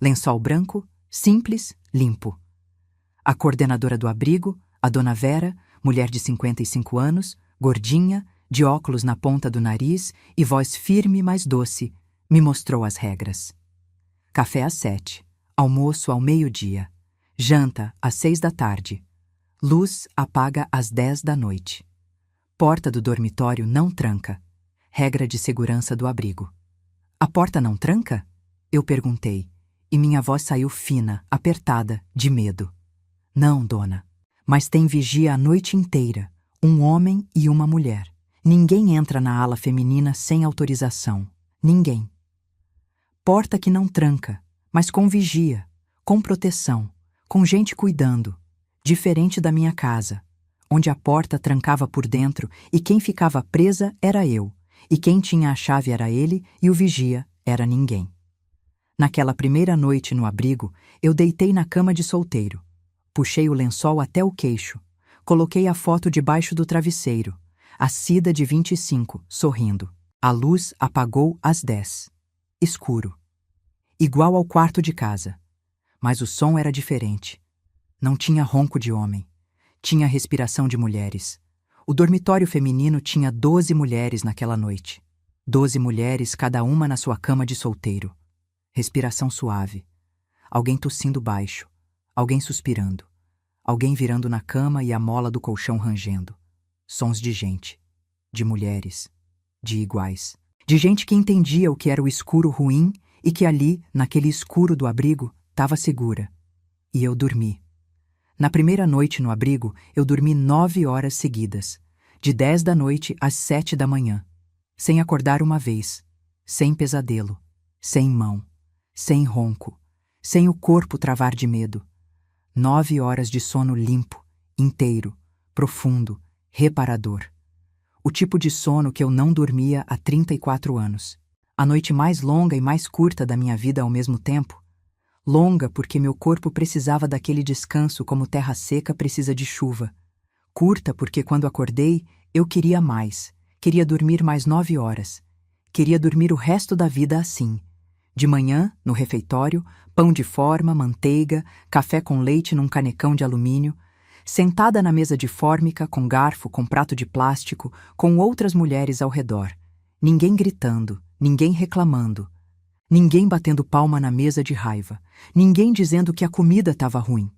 Lençol branco, simples, limpo. A coordenadora do abrigo, a dona Vera, mulher de 55 anos, gordinha, de óculos na ponta do nariz e voz firme, mas doce, me mostrou as regras. Café às 7, almoço ao meio-dia, janta às 6 da tarde, luz apaga às 10 da noite. Porta do dormitório não tranca. Regra de segurança do abrigo. A porta não tranca? Eu perguntei, e minha voz saiu fina, apertada, de medo. Não, dona. Mas tem vigia a noite inteira, um homem e uma mulher. Ninguém entra na ala feminina sem autorização. Ninguém. Porta que não tranca, mas com vigia, com proteção, com gente cuidando. Diferente da minha casa, onde a porta trancava por dentro e quem ficava presa era eu, e quem tinha a chave era ele e o vigia era ninguém. Naquela primeira noite no abrigo, eu deitei na cama de solteiro. Puxei o lençol até o queixo. Coloquei a foto debaixo do travesseiro. A Cida de 25, sorrindo. A luz apagou às 10. Escuro. Igual ao quarto de casa. Mas o som era diferente. Não tinha ronco de homem. Tinha respiração de mulheres. O dormitório feminino tinha 12 mulheres naquela noite. 12 mulheres, cada uma na sua cama de solteiro. Respiração suave. Alguém tossindo baixo. Alguém suspirando. Alguém virando na cama e a mola do colchão rangendo. Sons de gente. De mulheres. De iguais. De gente que entendia o que era o escuro ruim e que ali, naquele escuro do abrigo, estava segura. E eu dormi. Na primeira noite no abrigo, eu dormi 9 horas seguidas. De 10 da noite às 7 da manhã. Sem acordar uma vez. Sem pesadelo. Sem mão. Sem ronco. Sem o corpo travar de medo. 9 horas de sono limpo, inteiro, profundo, reparador. O tipo de sono que eu não dormia há 34 anos. A noite mais longa e mais curta da minha vida ao mesmo tempo. Longa porque meu corpo precisava daquele descanso como terra seca precisa de chuva. Curta porque quando acordei, eu queria mais. Queria dormir mais 9 horas. Queria dormir o resto da vida assim. De manhã, no refeitório, pão de forma, manteiga, café com leite num canecão de alumínio, sentada na mesa de fórmica, com garfo, com prato de plástico, com outras mulheres ao redor. Ninguém gritando, ninguém reclamando. Ninguém batendo palma na mesa de raiva. Ninguém dizendo que a comida estava ruim.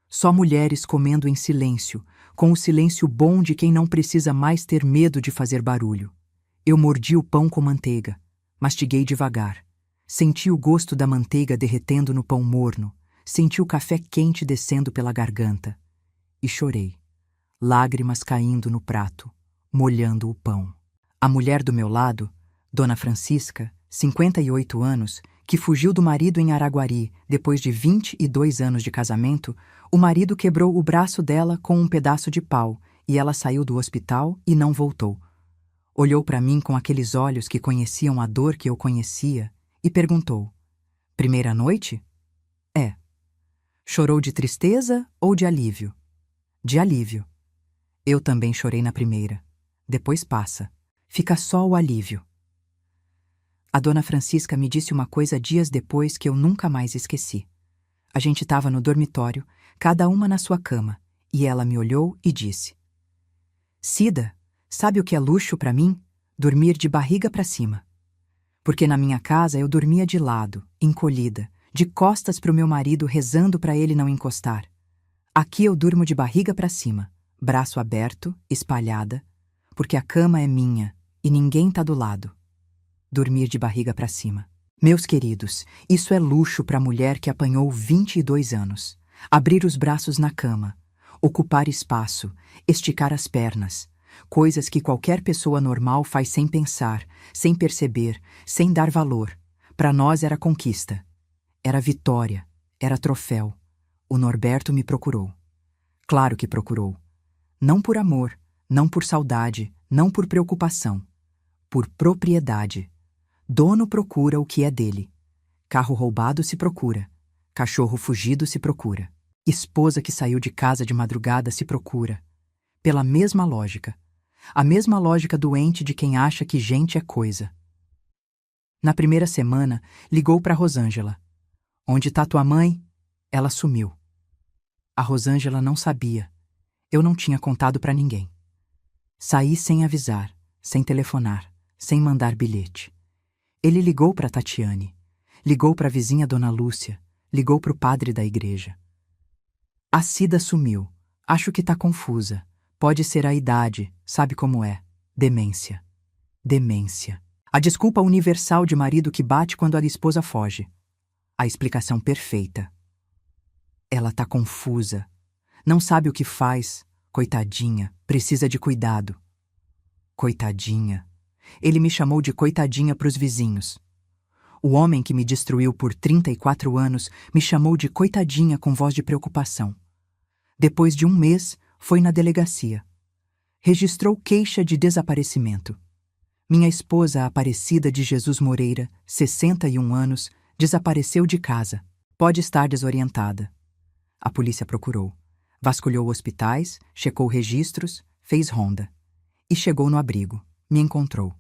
Só mulheres comendo em silêncio, com o silêncio bom de quem não precisa mais ter medo de fazer barulho. Eu mordi o pão com manteiga. Mastiguei devagar. Senti o gosto da manteiga derretendo no pão morno. Senti o café quente descendo pela garganta. E chorei. Lágrimas caindo no prato, molhando o pão. A mulher do meu lado, Dona Francisca, 58 anos, que fugiu do marido em Araguari depois de 22 anos de casamento, o marido quebrou o braço dela com um pedaço de pau e ela saiu do hospital e não voltou. Olhou para mim com aqueles olhos que conheciam a dor que eu conhecia e perguntou: "Primeira noite?" "É." Chorou de tristeza ou de alívio? De alívio. Eu também chorei na primeira. Depois passa. Fica só o alívio. A dona Francisca me disse uma coisa dias depois que eu nunca mais esqueci. A gente estava no dormitório, cada uma na sua cama, e ela me olhou e disse: Cida, sabe o que é luxo para mim? Dormir de barriga para cima. Porque na minha casa eu dormia de lado, encolhida, de costas para o meu marido rezando para ele não encostar. Aqui eu durmo de barriga para cima, braço aberto, espalhada, porque a cama é minha e ninguém tá do lado. Dormir de barriga para cima. Meus queridos, isso é luxo para a mulher que apanhou 22 anos. Abrir os braços na cama, ocupar espaço, esticar as pernas. Coisas que qualquer pessoa normal faz sem pensar, sem perceber, sem dar valor. Para nós era conquista. Era vitória. Era troféu. O Norberto me procurou. Claro que procurou. Não por amor, não por saudade, não por preocupação. Por propriedade. Dono procura o que é dele. Carro roubado se procura. Cachorro fugido se procura. Esposa que saiu de casa de madrugada se procura. Pela mesma lógica. A mesma lógica doente de quem acha que gente é coisa. Na primeira semana, ligou para Rosângela. Onde tá tua mãe? Ela sumiu. A Rosângela não sabia. Eu não tinha contado para ninguém. Saí sem avisar, sem telefonar, sem mandar bilhete. Ele ligou para Tatiane. Ligou para a vizinha Dona Lúcia. Ligou para o padre da igreja. A Cida sumiu. Acho que tá confusa. Pode ser a idade, sabe como é? Demência. Demência. A desculpa universal de marido que bate quando a esposa foge. A explicação perfeita. Ela tá confusa. Não sabe o que faz. Coitadinha, precisa de cuidado. Coitadinha. Ele me chamou de coitadinha pros vizinhos. O homem que me destruiu por 34 anos me chamou de coitadinha com voz de preocupação. Depois de um mês, foi na delegacia. Registrou queixa de desaparecimento. Minha esposa Aparecida de Jesus Moreira, 61 anos, desapareceu de casa. Pode estar desorientada. A polícia procurou. Vasculhou hospitais, checou registros, fez ronda. E chegou no abrigo. Me encontrou.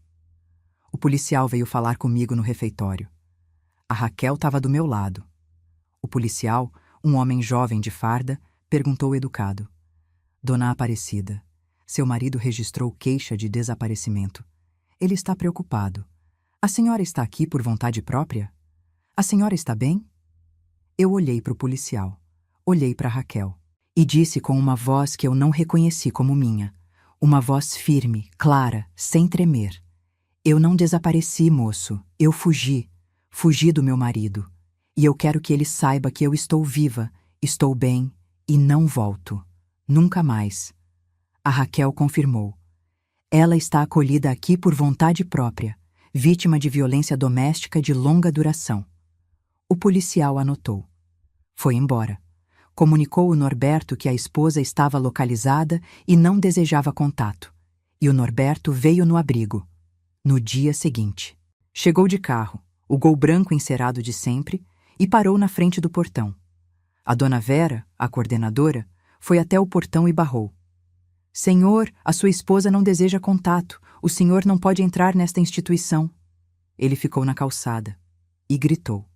O policial veio falar comigo no refeitório. A Raquel estava do meu lado. O policial, um homem jovem de farda, perguntou educado: Dona Aparecida, seu marido registrou queixa de desaparecimento. Ele está preocupado. A senhora está aqui por vontade própria? A senhora está bem? Eu olhei para o policial, olhei para Raquel e disse com uma voz que eu não reconheci como minha, uma voz firme, clara, sem tremer: Eu não desapareci, moço. Eu fugi. Fugi do meu marido. E eu quero que ele saiba que eu estou viva, estou bem e não volto. Nunca mais. A Raquel confirmou. Ela está acolhida aqui por vontade própria, vítima de violência doméstica de longa duração. O policial anotou. Foi embora. Comunicou o Norberto que a esposa estava localizada e não desejava contato. E o Norberto veio no abrigo. No dia seguinte. Chegou de carro, o Gol branco encerado de sempre, e parou na frente do portão. A dona Vera, a coordenadora, foi até o portão e barrou. Senhor, a sua esposa não deseja contato. O senhor não pode entrar nesta instituição. Ele ficou na calçada e gritou.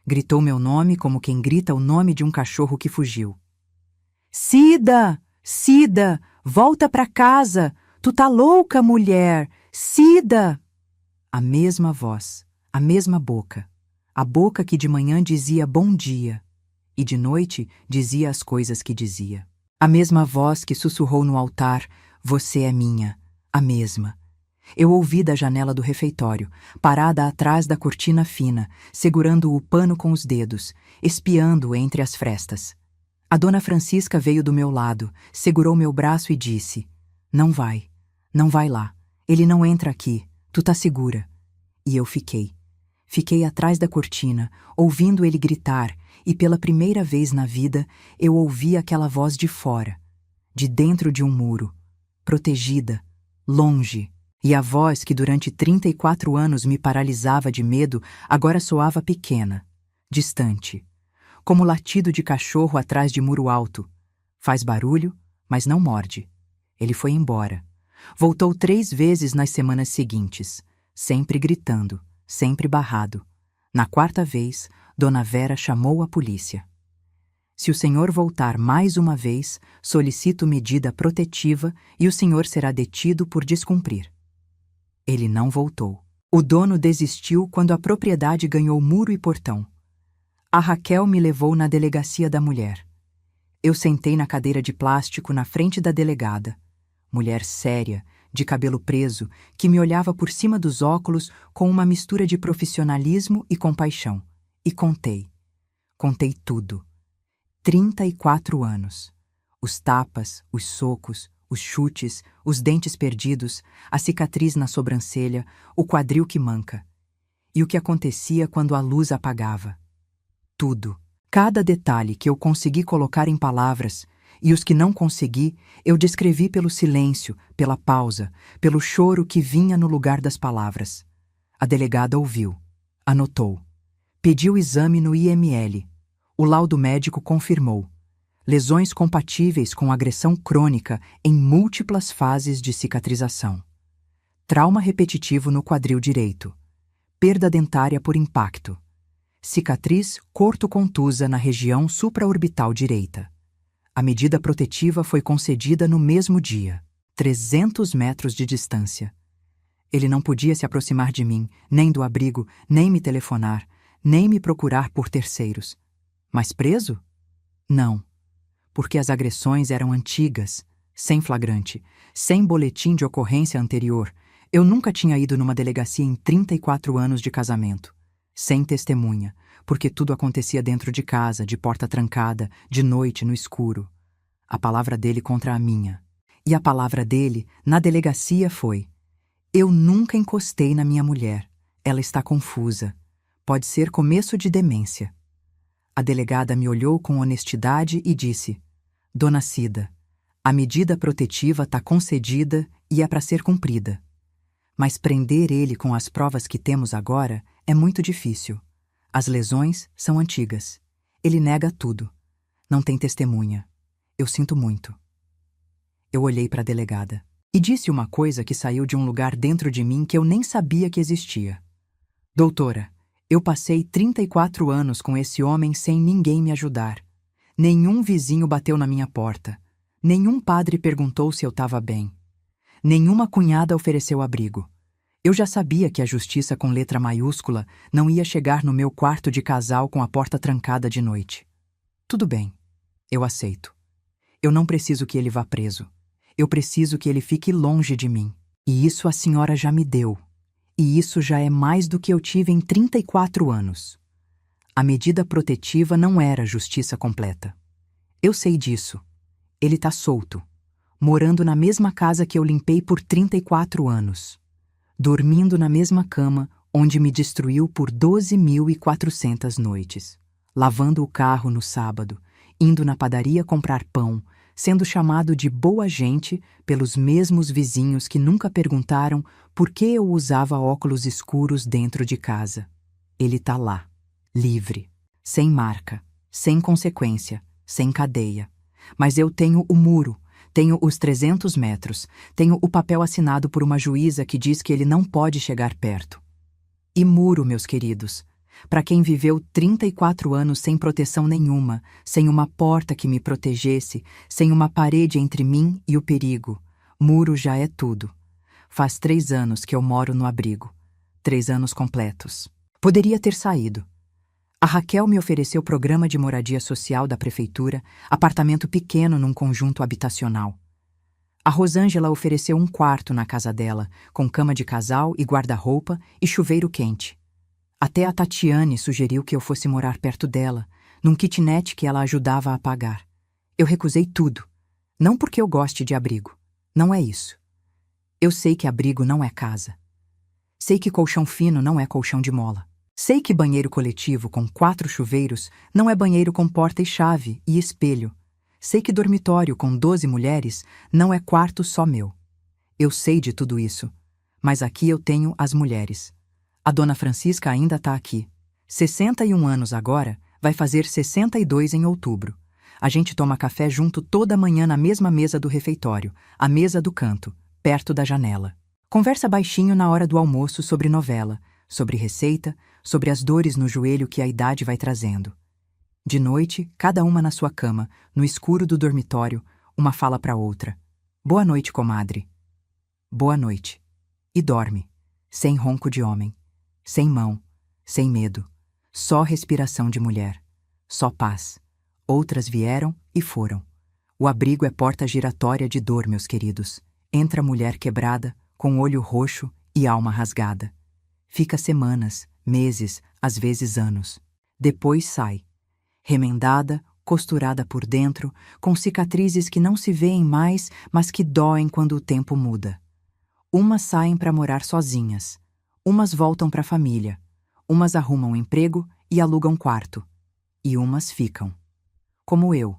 Gritou meu nome como quem grita o nome de um cachorro que fugiu. Cida! Cida! Volta pra casa! Tu tá louca, mulher! Cida! A mesma voz, a mesma boca. A boca que de manhã dizia bom dia e de noite dizia as coisas que dizia. A mesma voz que sussurrou no altar: Você é minha. A mesma. Eu ouvi da janela do refeitório, parada atrás da cortina fina, segurando o pano com os dedos, espiando entre as frestas. A dona Francisca veio do meu lado, segurou meu braço e disse: Não vai lá. Ele não entra aqui. Tu tá segura. E eu fiquei. Fiquei atrás da cortina, ouvindo ele gritar, e pela primeira vez na vida eu ouvi aquela voz de fora, de dentro de um muro, protegida, longe, e a voz que durante 34 anos me paralisava de medo agora soava pequena, distante. como latido de cachorro atrás de muro alto. Faz barulho, mas não morde. Ele foi embora. Voltou 3 vezes nas semanas seguintes, sempre gritando, sempre barrado. Na 4ª vez, Dona Vera chamou a polícia. Se o senhor voltar mais uma vez, solicito medida protetiva e o senhor será detido por descumprir. Ele não voltou. O dono desistiu quando a propriedade ganhou muro e portão. A Raquel me levou na delegacia da mulher. Eu sentei na cadeira de plástico na frente da delegada. Mulher séria, de cabelo preso, que me olhava por cima dos óculos com uma mistura de profissionalismo e compaixão. E contei. Contei tudo. 34 anos. Os tapas, os socos, os chutes, os dentes perdidos, a cicatriz na sobrancelha, o quadril que manca. E o que acontecia quando a luz apagava. Tudo. Cada detalhe que eu consegui colocar em palavras, e os que não consegui, eu descrevi pelo silêncio, pela pausa, pelo choro que vinha no lugar das palavras. A delegada ouviu. Anotou. Pediu exame no IML. O laudo médico confirmou. Lesões compatíveis com agressão crônica em múltiplas fases de cicatrização. Trauma repetitivo no quadril direito. Perda dentária por impacto. Cicatriz corto-contusa na região supraorbital direita. A medida protetiva foi concedida no mesmo dia, 300 metros de distância. Ele não podia se aproximar de mim, nem do abrigo, nem me telefonar, nem me procurar por terceiros. Mas preso? Não, porque as agressões eram antigas, sem flagrante, sem boletim de ocorrência anterior. Eu nunca tinha ido numa delegacia em 34 anos de casamento. Sem testemunha, porque tudo acontecia dentro de casa, de porta trancada, de noite, no escuro. A palavra dele contra a minha. E a palavra dele, na delegacia, foi: eu nunca encostei na minha mulher. Ela está confusa. Pode ser começo de demência. A delegada me olhou com honestidade e disse: Dona Cida, a medida protetiva está concedida e é para ser cumprida. Mas prender ele com as provas que temos agora é muito difícil. As lesões são antigas. Ele nega tudo. Não tem testemunha. Eu sinto muito. Eu olhei para a delegada e disse uma coisa que saiu de um lugar dentro de mim que eu nem sabia que existia. Doutora, eu passei 34 anos com esse homem sem ninguém me ajudar. Nenhum vizinho bateu na minha porta. Nenhum padre perguntou se eu estava bem. Nenhuma cunhada ofereceu abrigo. Eu já sabia que a justiça com letra maiúscula não ia chegar no meu quarto de casal com a porta trancada de noite. Tudo bem, eu aceito. Eu não preciso que ele vá preso. Eu preciso que ele fique longe de mim. E isso a senhora já me deu. E isso já é mais do que eu tive em 34 anos. A medida protetiva não era justiça completa. Eu sei disso. Ele está solto, morando na mesma casa que eu limpei por 34 anos. Dormindo na mesma cama onde me destruiu por 12.400 noites. Lavando o carro no sábado, indo na padaria comprar pão, sendo chamado de boa gente pelos mesmos vizinhos que nunca perguntaram por que eu usava óculos escuros dentro de casa. Ele tá lá, livre, sem marca, sem consequência, sem cadeia. Mas eu tenho o muro, tenho os 300 metros, tenho o papel assinado por uma juíza que diz que ele não pode chegar perto. E muro, meus queridos, para quem viveu 34 anos sem proteção nenhuma, sem uma porta que me protegesse, sem uma parede entre mim e o perigo. Muro já é tudo. Faz 3 anos que eu moro no abrigo. 3 anos completos. Poderia ter saído. A Raquel me ofereceu programa de moradia social da prefeitura, apartamento pequeno num conjunto habitacional. A Rosângela ofereceu um quarto na casa dela, com cama de casal e guarda-roupa e chuveiro quente. Até a Tatiane sugeriu que eu fosse morar perto dela, num kitnet que ela ajudava a pagar. Eu recusei tudo. Não porque eu goste de abrigo. Não é isso. Eu sei que abrigo não é casa. Sei que colchão fino não é colchão de mola. Sei que banheiro coletivo com 4 chuveiros não é banheiro com porta e chave e espelho. Sei que dormitório com 12 mulheres não é quarto só meu. Eu sei de tudo isso. Mas aqui eu tenho as mulheres. A dona Francisca ainda está aqui. 61 anos agora, Vai fazer 62 em outubro. A gente toma café junto toda manhã na mesma mesa do refeitório, a mesa do canto, perto da janela. Conversa baixinho na hora do almoço sobre novela, sobre receita, sobre as dores no joelho que a idade vai trazendo. De noite, cada uma na sua cama, no escuro do dormitório, uma fala para outra. Boa noite, comadre. Boa noite. E dorme, sem ronco de homem, sem mão, sem medo, só respiração de mulher, só paz. Outras vieram e foram. O abrigo é porta giratória de dor, meus queridos. Entra mulher quebrada, com olho roxo e alma rasgada. Fica semanas, meses, às vezes anos. Depois sai. Remendada, costurada por dentro, com cicatrizes que não se veem mais, mas que doem quando o tempo muda. Umas saem para morar sozinhas. Umas voltam para a família. Umas arrumam emprego e alugam quarto. E umas ficam. Como eu.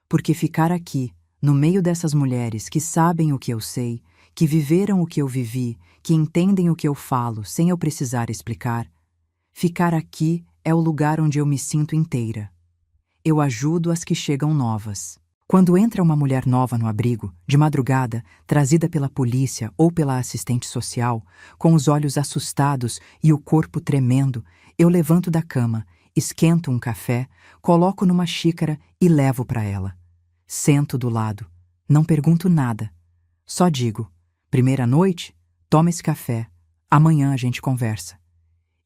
Porque ficar aqui, no meio dessas mulheres que sabem o que eu sei, que viveram o que eu vivi, que entendem o que eu falo sem eu precisar explicar, ficar aqui é o lugar onde eu me sinto inteira. Eu ajudo as que chegam novas. Quando entra uma mulher nova no abrigo, de madrugada, trazida pela polícia ou pela assistente social, com os olhos assustados e o corpo tremendo, eu levanto da cama, esquento um café, coloco numa xícara e levo para ela. Sento do lado. Não pergunto nada. Só digo, primeira noite, toma esse café. Amanhã a gente conversa.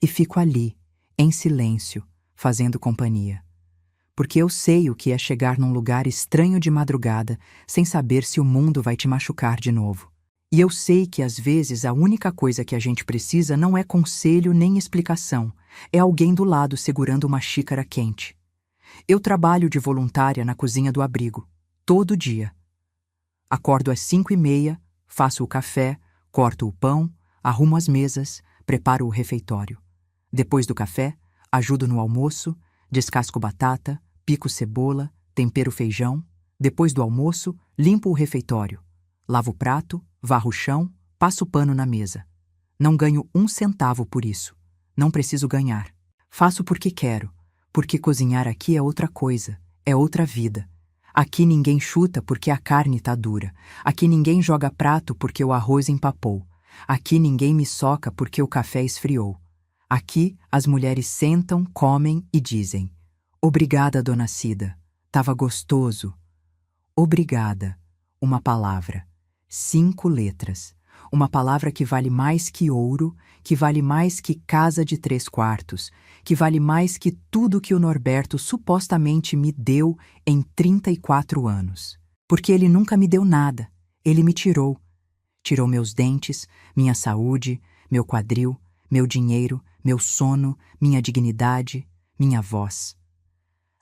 E fico ali, em silêncio, fazendo companhia. Porque eu sei o que é chegar num lugar estranho de madrugada, sem saber se o mundo vai te machucar de novo. E eu sei que às vezes a única coisa que a gente precisa não é conselho nem explicação, é alguém do lado segurando uma xícara quente. Eu trabalho de voluntária na cozinha do abrigo, todo dia. Acordo às 5h30, faço o café, corto o pão, arrumo as mesas, preparo o refeitório. Depois do café, ajudo no almoço, descasco batata, pico cebola, tempero feijão. Depois do almoço, limpo o refeitório. Lavo o prato, varro o chão, passo pano na mesa. Não ganho 1 centavo por isso. Não preciso ganhar. Faço porque quero, porque cozinhar aqui é outra coisa, é outra vida. Aqui ninguém chuta porque a carne tá dura. Aqui ninguém joga prato porque o arroz empapou. Aqui ninguém me soca porque o café esfriou. Aqui as mulheres sentam, comem e dizem: obrigada, dona Cida. Tava gostoso. Obrigada. Uma palavra. 5 letras. Uma palavra que vale mais que ouro, que vale mais que casa de 3 quartos, que vale mais que tudo que o Norberto supostamente me deu em 34 anos. Porque ele nunca me deu nada. Ele me tirou. Tirou meus dentes, minha saúde, meu quadril, meu dinheiro, meu sono, minha dignidade, minha voz.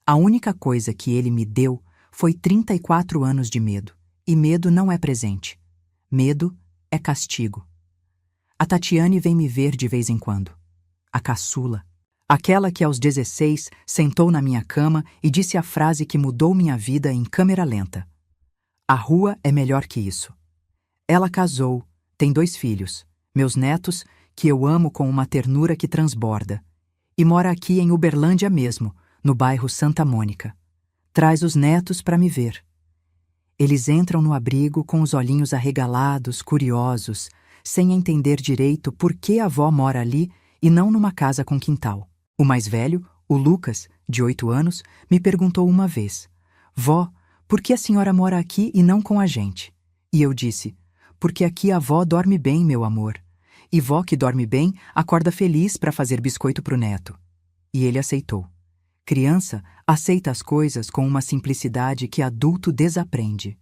A única coisa que ele me deu foi 34 anos de medo. E medo não é presente. Medo é castigo. A Tatiane vem me ver de vez em quando. A caçula. Aquela que aos 16 sentou na minha cama e disse a frase que mudou minha vida em câmera lenta. A rua é melhor que isso. Ela casou, tem 2 filhos, meus netos, que eu amo com uma ternura que transborda. E mora aqui em Uberlândia mesmo, no bairro Santa Mônica. Traz os netos para me ver. Eles entram no abrigo com os olhinhos arregalados, curiosos, sem entender direito por que a avó mora ali e não numa casa com quintal. O mais velho, o Lucas, de 8 anos, me perguntou uma vez: Vó, por que a senhora mora aqui e não com a gente? E eu disse: porque aqui a avó dorme bem, meu amor. E vó que dorme bem acorda feliz para fazer biscoito pro neto. E ele aceitou. Criança aceita as coisas com uma simplicidade que adulto desaprende.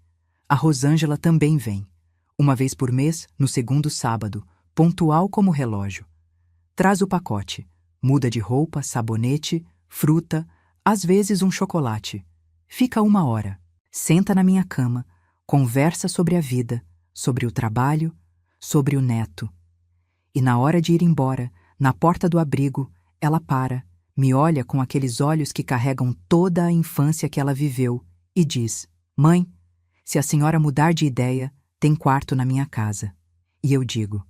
A Rosângela também vem. Uma vez por mês, no segundo sábado, pontual como relógio. Traz o pacote. Muda de roupa, sabonete, fruta, às vezes um chocolate. Fica 1 hora. Senta na minha cama, conversa sobre a vida, sobre o trabalho, sobre o neto. E na hora de ir embora, na porta do abrigo, ela para, me olha com aqueles olhos que carregam toda a infância que ela viveu e diz: Mãe, se a senhora mudar de ideia, tem quarto na minha casa. E eu digo: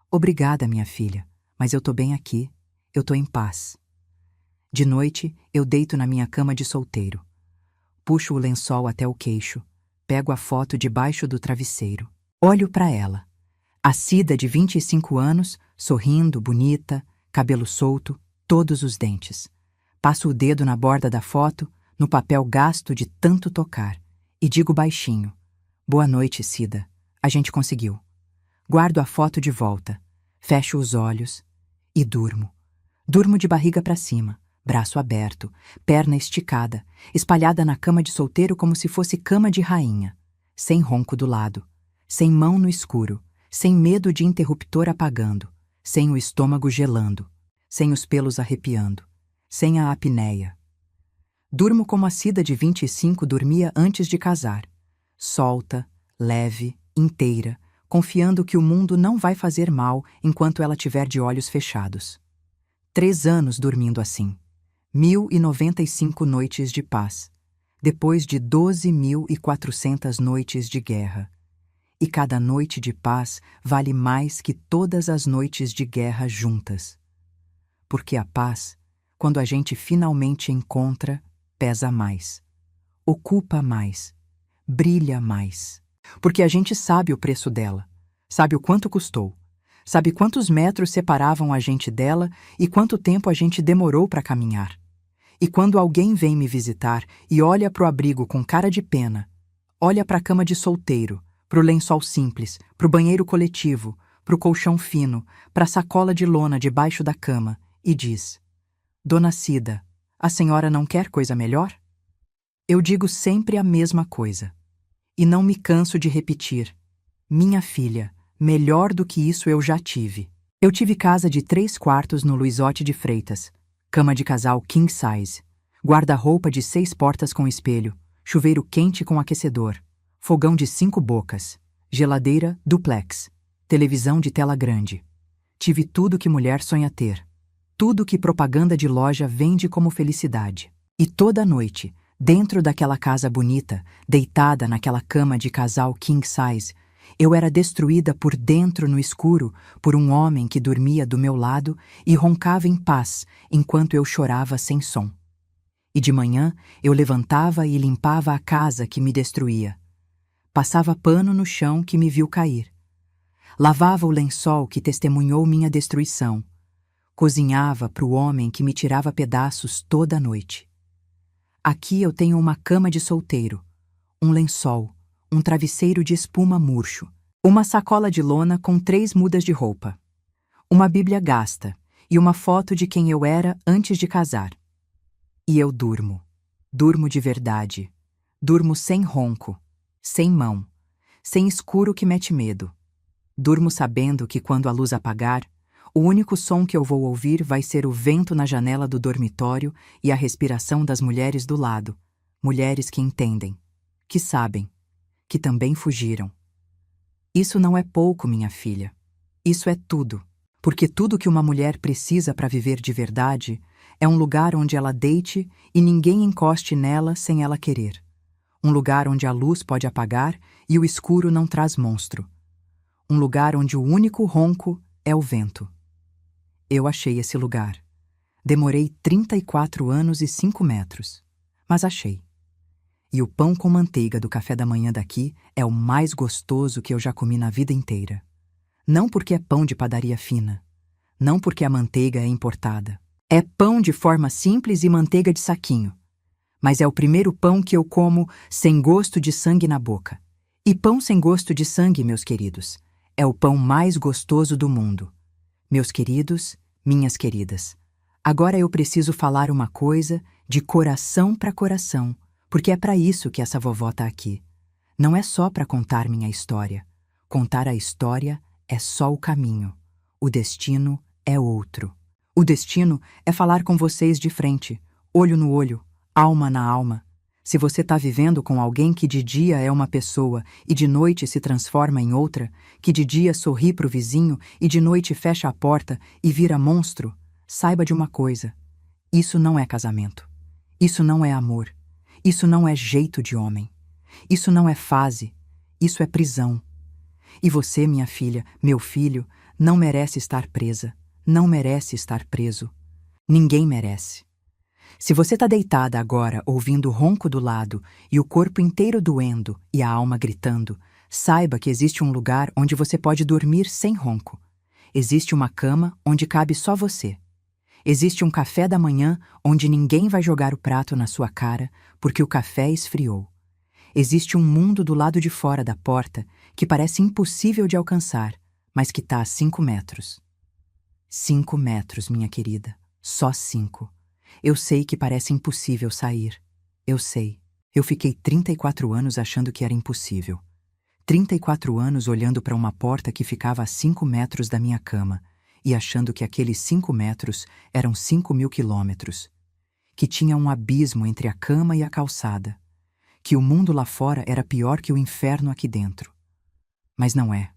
Obrigada, minha filha, mas eu tô bem aqui, eu tô em paz. De noite, eu deito na minha cama de solteiro. Puxo o lençol até o queixo, pego a foto debaixo do travesseiro. Olho para ela. A Cida de 25 anos, sorrindo, bonita, cabelo solto, todos os dentes. Passo o dedo na borda da foto, no papel gasto de tanto tocar, e digo baixinho: "Boa noite, Cida. A gente conseguiu." Guardo a foto de volta, fecho os olhos e durmo. Durmo de barriga para cima, braço aberto, perna esticada, espalhada na cama de solteiro como se fosse cama de rainha, sem ronco do lado, sem mão no escuro, sem medo de interruptor apagando, sem o estômago gelando, sem os pelos arrepiando, sem a apneia. Durmo como a Cida de 25 dormia antes de casar, solta, leve, inteira, confiando que o mundo não vai fazer mal enquanto ela tiver de olhos fechados. 3 anos dormindo assim. 1.095 noites de paz, depois de 12.400 noites de guerra. E cada noite de paz vale mais que todas as noites de guerra juntas. Porque a paz, quando a gente finalmente encontra, pesa mais, ocupa mais, brilha mais. Porque a gente sabe o preço dela, sabe o quanto custou, sabe quantos metros separavam a gente dela e quanto tempo a gente demorou para caminhar. E quando alguém vem me visitar e olha pro abrigo com cara de pena, olha pra cama de solteiro, pro lençol simples, pro banheiro coletivo, pro colchão fino, pra sacola de lona debaixo da cama e diz: "Dona Cida, a senhora não quer coisa melhor?" Eu digo sempre a mesma coisa. E não me canso de repetir: minha filha, melhor do que isso eu já tive. Eu tive casa de 3 quartos no Luizote de Freitas, cama de casal king size, guarda-roupa de 6 portas com espelho, chuveiro quente com aquecedor, fogão de 5 bocas, geladeira duplex, televisão de tela grande. Tive tudo que mulher sonha ter, tudo que propaganda de loja vende como felicidade. E toda noite, dentro daquela casa bonita, deitada naquela cama de casal king size, eu era destruída por dentro no escuro por um homem que dormia do meu lado e roncava em paz enquanto eu chorava sem som. E de manhã eu levantava e limpava a casa que me destruía. Passava pano no chão que me viu cair. Lavava o lençol que testemunhou minha destruição. Cozinhava para o homem que me tirava pedaços toda noite. Aqui eu tenho uma cama de solteiro, um lençol, um travesseiro de espuma murcho, uma sacola de lona com 3 mudas de roupa, uma bíblia gasta e uma foto de quem eu era antes de casar. E eu durmo. Durmo de verdade. Durmo sem ronco, sem mão, sem escuro que mete medo. Durmo sabendo que quando a luz apagar, o único som que eu vou ouvir vai ser o vento na janela do dormitório e a respiração das mulheres do lado, mulheres que entendem, que sabem, que também fugiram. Isso não é pouco, minha filha. Isso é tudo, porque tudo que uma mulher precisa para viver de verdade é um lugar onde ela deite e ninguém encoste nela sem ela querer. Um lugar onde a luz pode apagar e o escuro não traz monstro. Um lugar onde o único ronco é o vento. Eu achei esse lugar. Demorei 34 anos e 5 metros, mas achei. E o pão com manteiga do café da manhã daqui é o mais gostoso que eu já comi na vida inteira. Não porque é pão de padaria fina, não porque a manteiga é importada. É pão de forma simples e manteiga de saquinho. Mas é o primeiro pão que eu como sem gosto de sangue na boca. E pão sem gosto de sangue, meus queridos, é o pão mais gostoso do mundo. Meus queridos, minhas queridas, agora eu preciso falar uma coisa de coração para coração, porque é para isso que essa vovó tá aqui. Não é só para contar minha história. Contar a história é só o caminho. O destino é outro. O destino é falar com vocês de frente, olho no olho, alma na alma. Se você está vivendo com alguém que de dia é uma pessoa e de noite se transforma em outra, que de dia sorri pro vizinho e de noite fecha a porta e vira monstro, saiba de uma coisa: isso não é casamento. Isso não é amor. Isso não é jeito de homem. Isso não é fase. Isso é prisão. E você, minha filha, meu filho, não merece estar presa. Não merece estar preso. Ninguém merece. Se você está deitada agora ouvindo o ronco do lado e o corpo inteiro doendo e a alma gritando, saiba que existe um lugar onde você pode dormir sem ronco. Existe uma cama onde cabe só você. Existe um café da manhã onde ninguém vai jogar o prato na sua cara porque o café esfriou. Existe um mundo do lado de fora da porta que parece impossível de alcançar, mas que está a 5 metros. 5 metros, minha querida. Só 5. Eu sei que parece impossível sair. Eu sei. Eu fiquei 34 anos achando que era impossível. 34 anos olhando para uma porta que ficava a 5 metros da minha cama e achando que aqueles 5 metros eram 5.000 quilômetros. Que tinha um abismo entre a cama e a calçada. Que o mundo lá fora era pior que o inferno aqui dentro. Mas não é.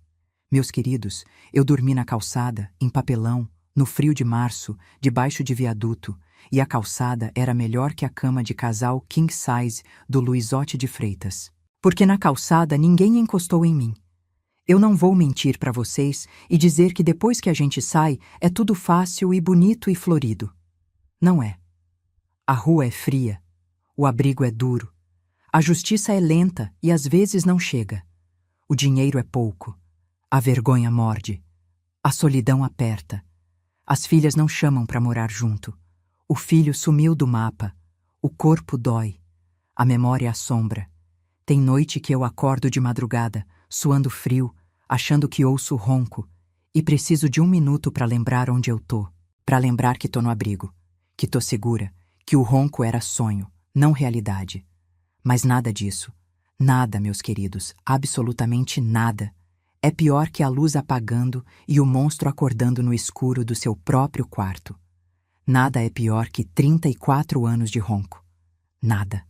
Meus queridos, eu dormi na calçada, em papelão, no frio de março, debaixo de viaduto, e a calçada era melhor que a cama de casal king size do Luizotti de Freitas. Porque na calçada ninguém encostou em mim. Eu não vou mentir para vocês e dizer que depois que a gente sai é tudo fácil e bonito e florido. Não é. A rua é fria, o abrigo é duro, a justiça é lenta e às vezes não chega. O dinheiro é pouco, a vergonha morde, a solidão aperta. As filhas não chamam para morar junto. O filho sumiu do mapa. O corpo dói. A memória assombra. Tem noite que eu acordo de madrugada, suando frio, achando que ouço ronco, e preciso de 1 minuto para lembrar onde eu tô, para lembrar que tô no abrigo, que tô segura, que o ronco era sonho, não realidade. Mas nada disso. Nada, meus queridos, absolutamente nada. É pior que a luz apagando e o monstro acordando no escuro do seu próprio quarto. Nada é pior que 34 anos de ronco. Nada.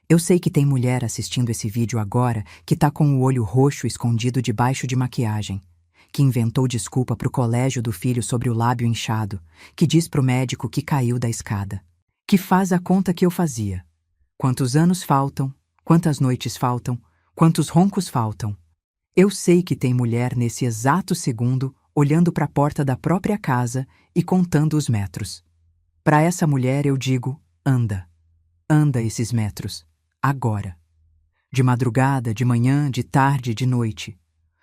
Eu sei que tem mulher assistindo esse vídeo agora que tá com o olho roxo escondido debaixo de maquiagem, que inventou desculpa pro colégio do filho sobre o lábio inchado, que diz pro médico que caiu da escada, que faz a conta que eu fazia. Quantos anos faltam? Quantas noites faltam? Quantos roncos faltam? Eu sei que tem mulher nesse exato segundo olhando para a porta da própria casa e contando os metros. Para essa mulher eu digo, anda. Anda esses metros. Agora. De madrugada, de manhã, de tarde, de noite.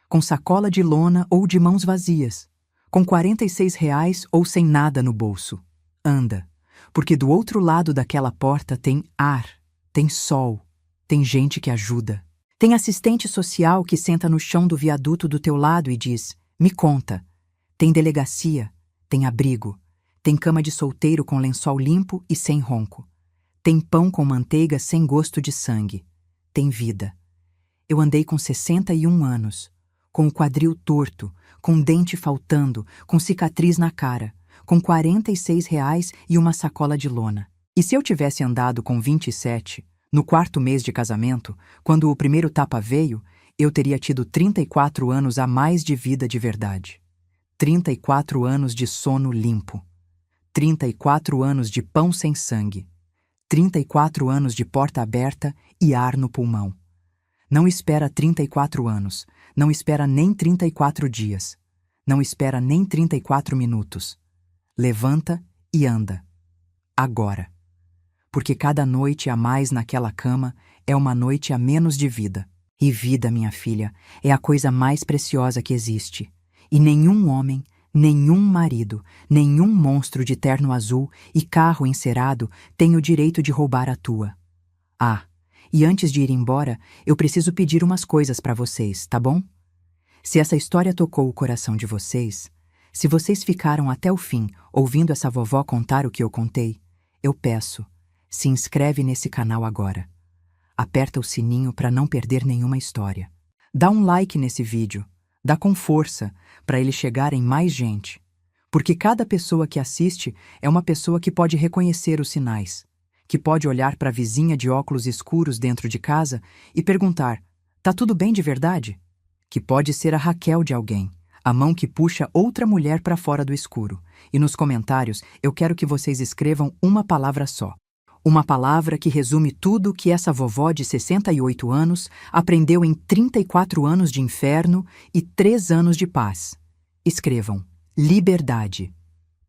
Com sacola de lona ou de mãos vazias. Com R$ 46 ou sem nada no bolso. Anda. Porque do outro lado daquela porta tem ar, tem sol, tem gente que ajuda. Tem assistente social que senta no chão do viaduto do teu lado e diz, me conta. Tem delegacia, tem abrigo, tem cama de solteiro com lençol limpo e sem ronco. Tem pão com manteiga sem gosto de sangue. Tem vida. Eu andei com 61 anos, com o quadril torto, com dente faltando, com cicatriz na cara, com R$ 46 e uma sacola de lona. E se eu tivesse andado com 27, no 4º mês de casamento, quando o primeiro tapa veio, eu teria tido 34 anos a mais de vida de verdade. 34 anos de sono limpo. 34 anos de pão sem sangue. 34 anos de porta aberta e ar no pulmão. Não espera 34 anos. Não espera nem 34 dias. Não espera nem 34 minutos. Levanta e anda. Agora. Porque cada noite a mais naquela cama é uma noite a menos de vida. E vida, minha filha, é a coisa mais preciosa que existe. E nenhum homem, nenhum marido, nenhum monstro de terno azul e carro encerado tem o direito de roubar a tua. Ah, e antes de ir embora, eu preciso pedir umas coisas para vocês, tá bom? Se essa história tocou o coração de vocês, se vocês ficaram até o fim ouvindo essa vovó contar o que eu contei, eu peço, se inscreve nesse canal agora. Aperta o sininho para não perder nenhuma história. Dá um like nesse vídeo, dá com força para ele chegar em mais gente. Porque cada pessoa que assiste é uma pessoa que pode reconhecer os sinais, que pode olhar para a vizinha de óculos escuros dentro de casa e perguntar, tá tudo bem de verdade? Que pode ser a Raquel de alguém, a mão que puxa outra mulher para fora do escuro. E nos comentários eu quero que vocês escrevam uma palavra só. Uma palavra que resume tudo que essa vovó de 68 anos aprendeu em 34 anos de inferno e 3 anos de paz. Escrevam: liberdade.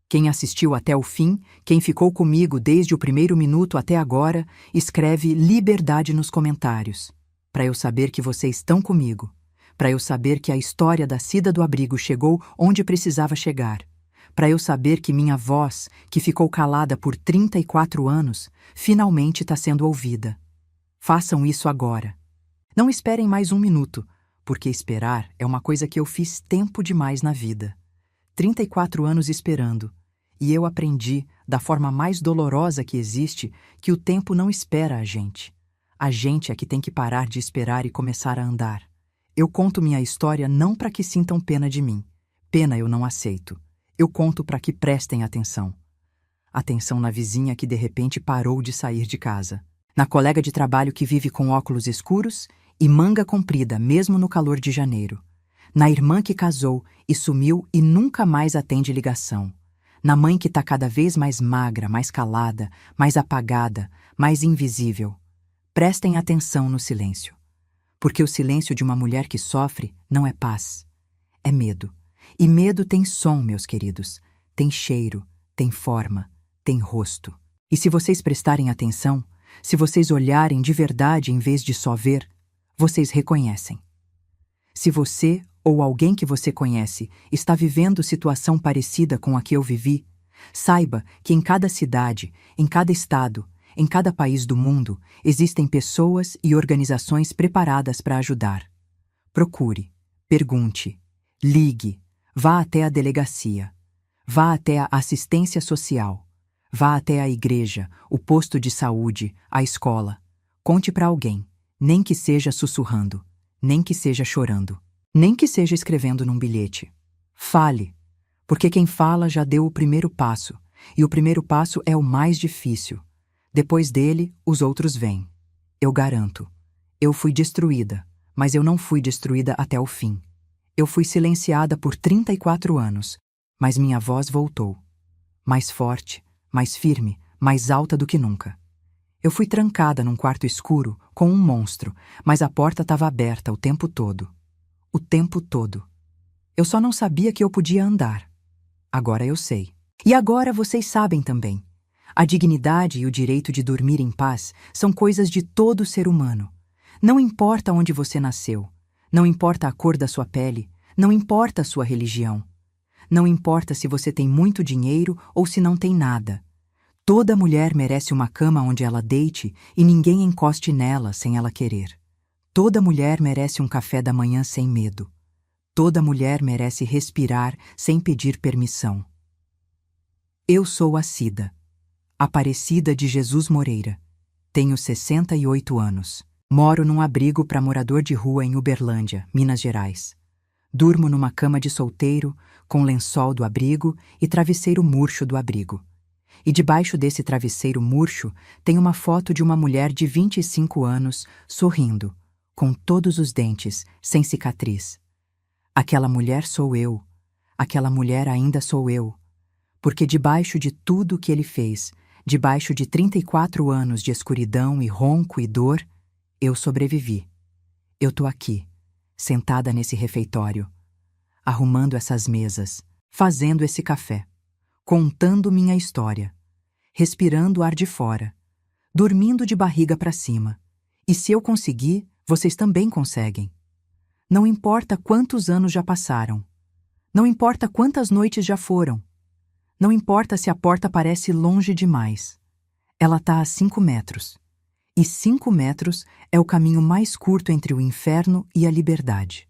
Quem assistiu até o fim, quem ficou comigo desde o primeiro minuto até agora, escreve liberdade nos comentários, para eu saber que vocês estão comigo, para eu saber que a história da Cida do Abrigo chegou onde precisava chegar, para eu saber que minha voz, que ficou calada por 34 anos, finalmente está sendo ouvida. Façam isso agora. Não esperem mais um minuto, porque esperar é uma coisa que eu fiz tempo demais na vida. 34 anos esperando, e eu aprendi, da forma mais dolorosa que existe, que o tempo não espera a gente. A gente é que tem que parar de esperar e começar a andar. Eu conto minha história não para que sintam pena de mim. Pena eu não aceito. Eu conto para que prestem atenção. Atenção na vizinha que de repente parou de sair de casa. Na colega de trabalho que vive com óculos escuros e manga comprida mesmo no calor de janeiro. Na irmã que casou e sumiu e nunca mais atende ligação. Na mãe que está cada vez mais magra, mais calada, mais apagada, mais invisível. Prestem atenção no silêncio. Porque o silêncio de uma mulher que sofre não é paz, é medo. E medo tem som, meus queridos. Tem cheiro, tem forma, tem rosto. E se vocês prestarem atenção, se vocês olharem de verdade em vez de só ver, vocês reconhecem. Se você ou alguém que você conhece está vivendo situação parecida com a que eu vivi, saiba que em cada cidade, em cada estado, em cada país do mundo, existem pessoas e organizações preparadas para ajudar. Procure, pergunte, ligue, vá até a delegacia, vá até a assistência social, vá até a igreja, o posto de saúde, a escola. Conte para alguém, nem que seja sussurrando, nem que seja chorando, nem que seja escrevendo num bilhete. Fale, porque quem fala já deu o primeiro passo, e o primeiro passo é o mais difícil. Depois dele, os outros vêm. Eu garanto. Eu fui destruída, mas eu não fui destruída até o fim. Eu fui silenciada por 34 anos, mas minha voz voltou. Mais forte, mais firme, mais alta do que nunca. Eu fui trancada num quarto escuro com um monstro, mas a porta estava aberta o tempo todo. O tempo todo. Eu só não sabia que eu podia andar. Agora eu sei. E agora vocês sabem também. A dignidade e o direito de dormir em paz são coisas de todo ser humano. Não importa onde você nasceu, não importa a cor da sua pele, não importa a sua religião. Não importa se você tem muito dinheiro ou se não tem nada. Toda mulher merece uma cama onde ela deite e ninguém encoste nela sem ela querer. Toda mulher merece um café da manhã sem medo. Toda mulher merece respirar sem pedir permissão. Eu sou a Cida, Aparecida de Jesus Moreira. Tenho 68 anos. Moro num abrigo para morador de rua em Uberlândia, Minas Gerais. Durmo numa cama de solteiro, com lençol do abrigo e travesseiro murcho do abrigo. E debaixo desse travesseiro murcho tem uma foto de uma mulher de 25 anos, sorrindo, com todos os dentes, sem cicatriz. Aquela mulher sou eu. Aquela mulher ainda sou eu. Porque debaixo de tudo que ele fez, debaixo de 34 anos de escuridão e ronco e dor, eu sobrevivi. Eu tô aqui, sentada nesse refeitório, arrumando essas mesas, fazendo esse café, contando minha história, respirando ar de fora, dormindo de barriga para cima. E se eu conseguir, vocês também conseguem. Não importa quantos anos já passaram. Não importa quantas noites já foram. Não importa se a porta parece longe demais. Ela está a 5 metros. E 5 metros é o caminho mais curto entre o inferno e a liberdade.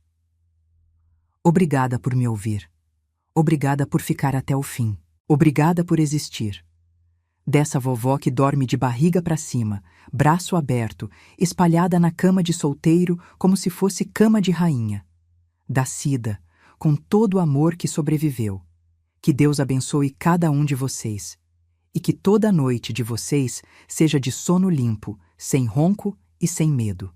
Obrigada por me ouvir. Obrigada por ficar até o fim. Obrigada por existir. Dessa vovó que dorme de barriga para cima, braço aberto, espalhada na cama de solteiro como se fosse cama de rainha. Da Cida, com todo o amor que sobreviveu. Que Deus abençoe cada um de vocês. E que toda noite de vocês seja de sono limpo, sem ronco e sem medo.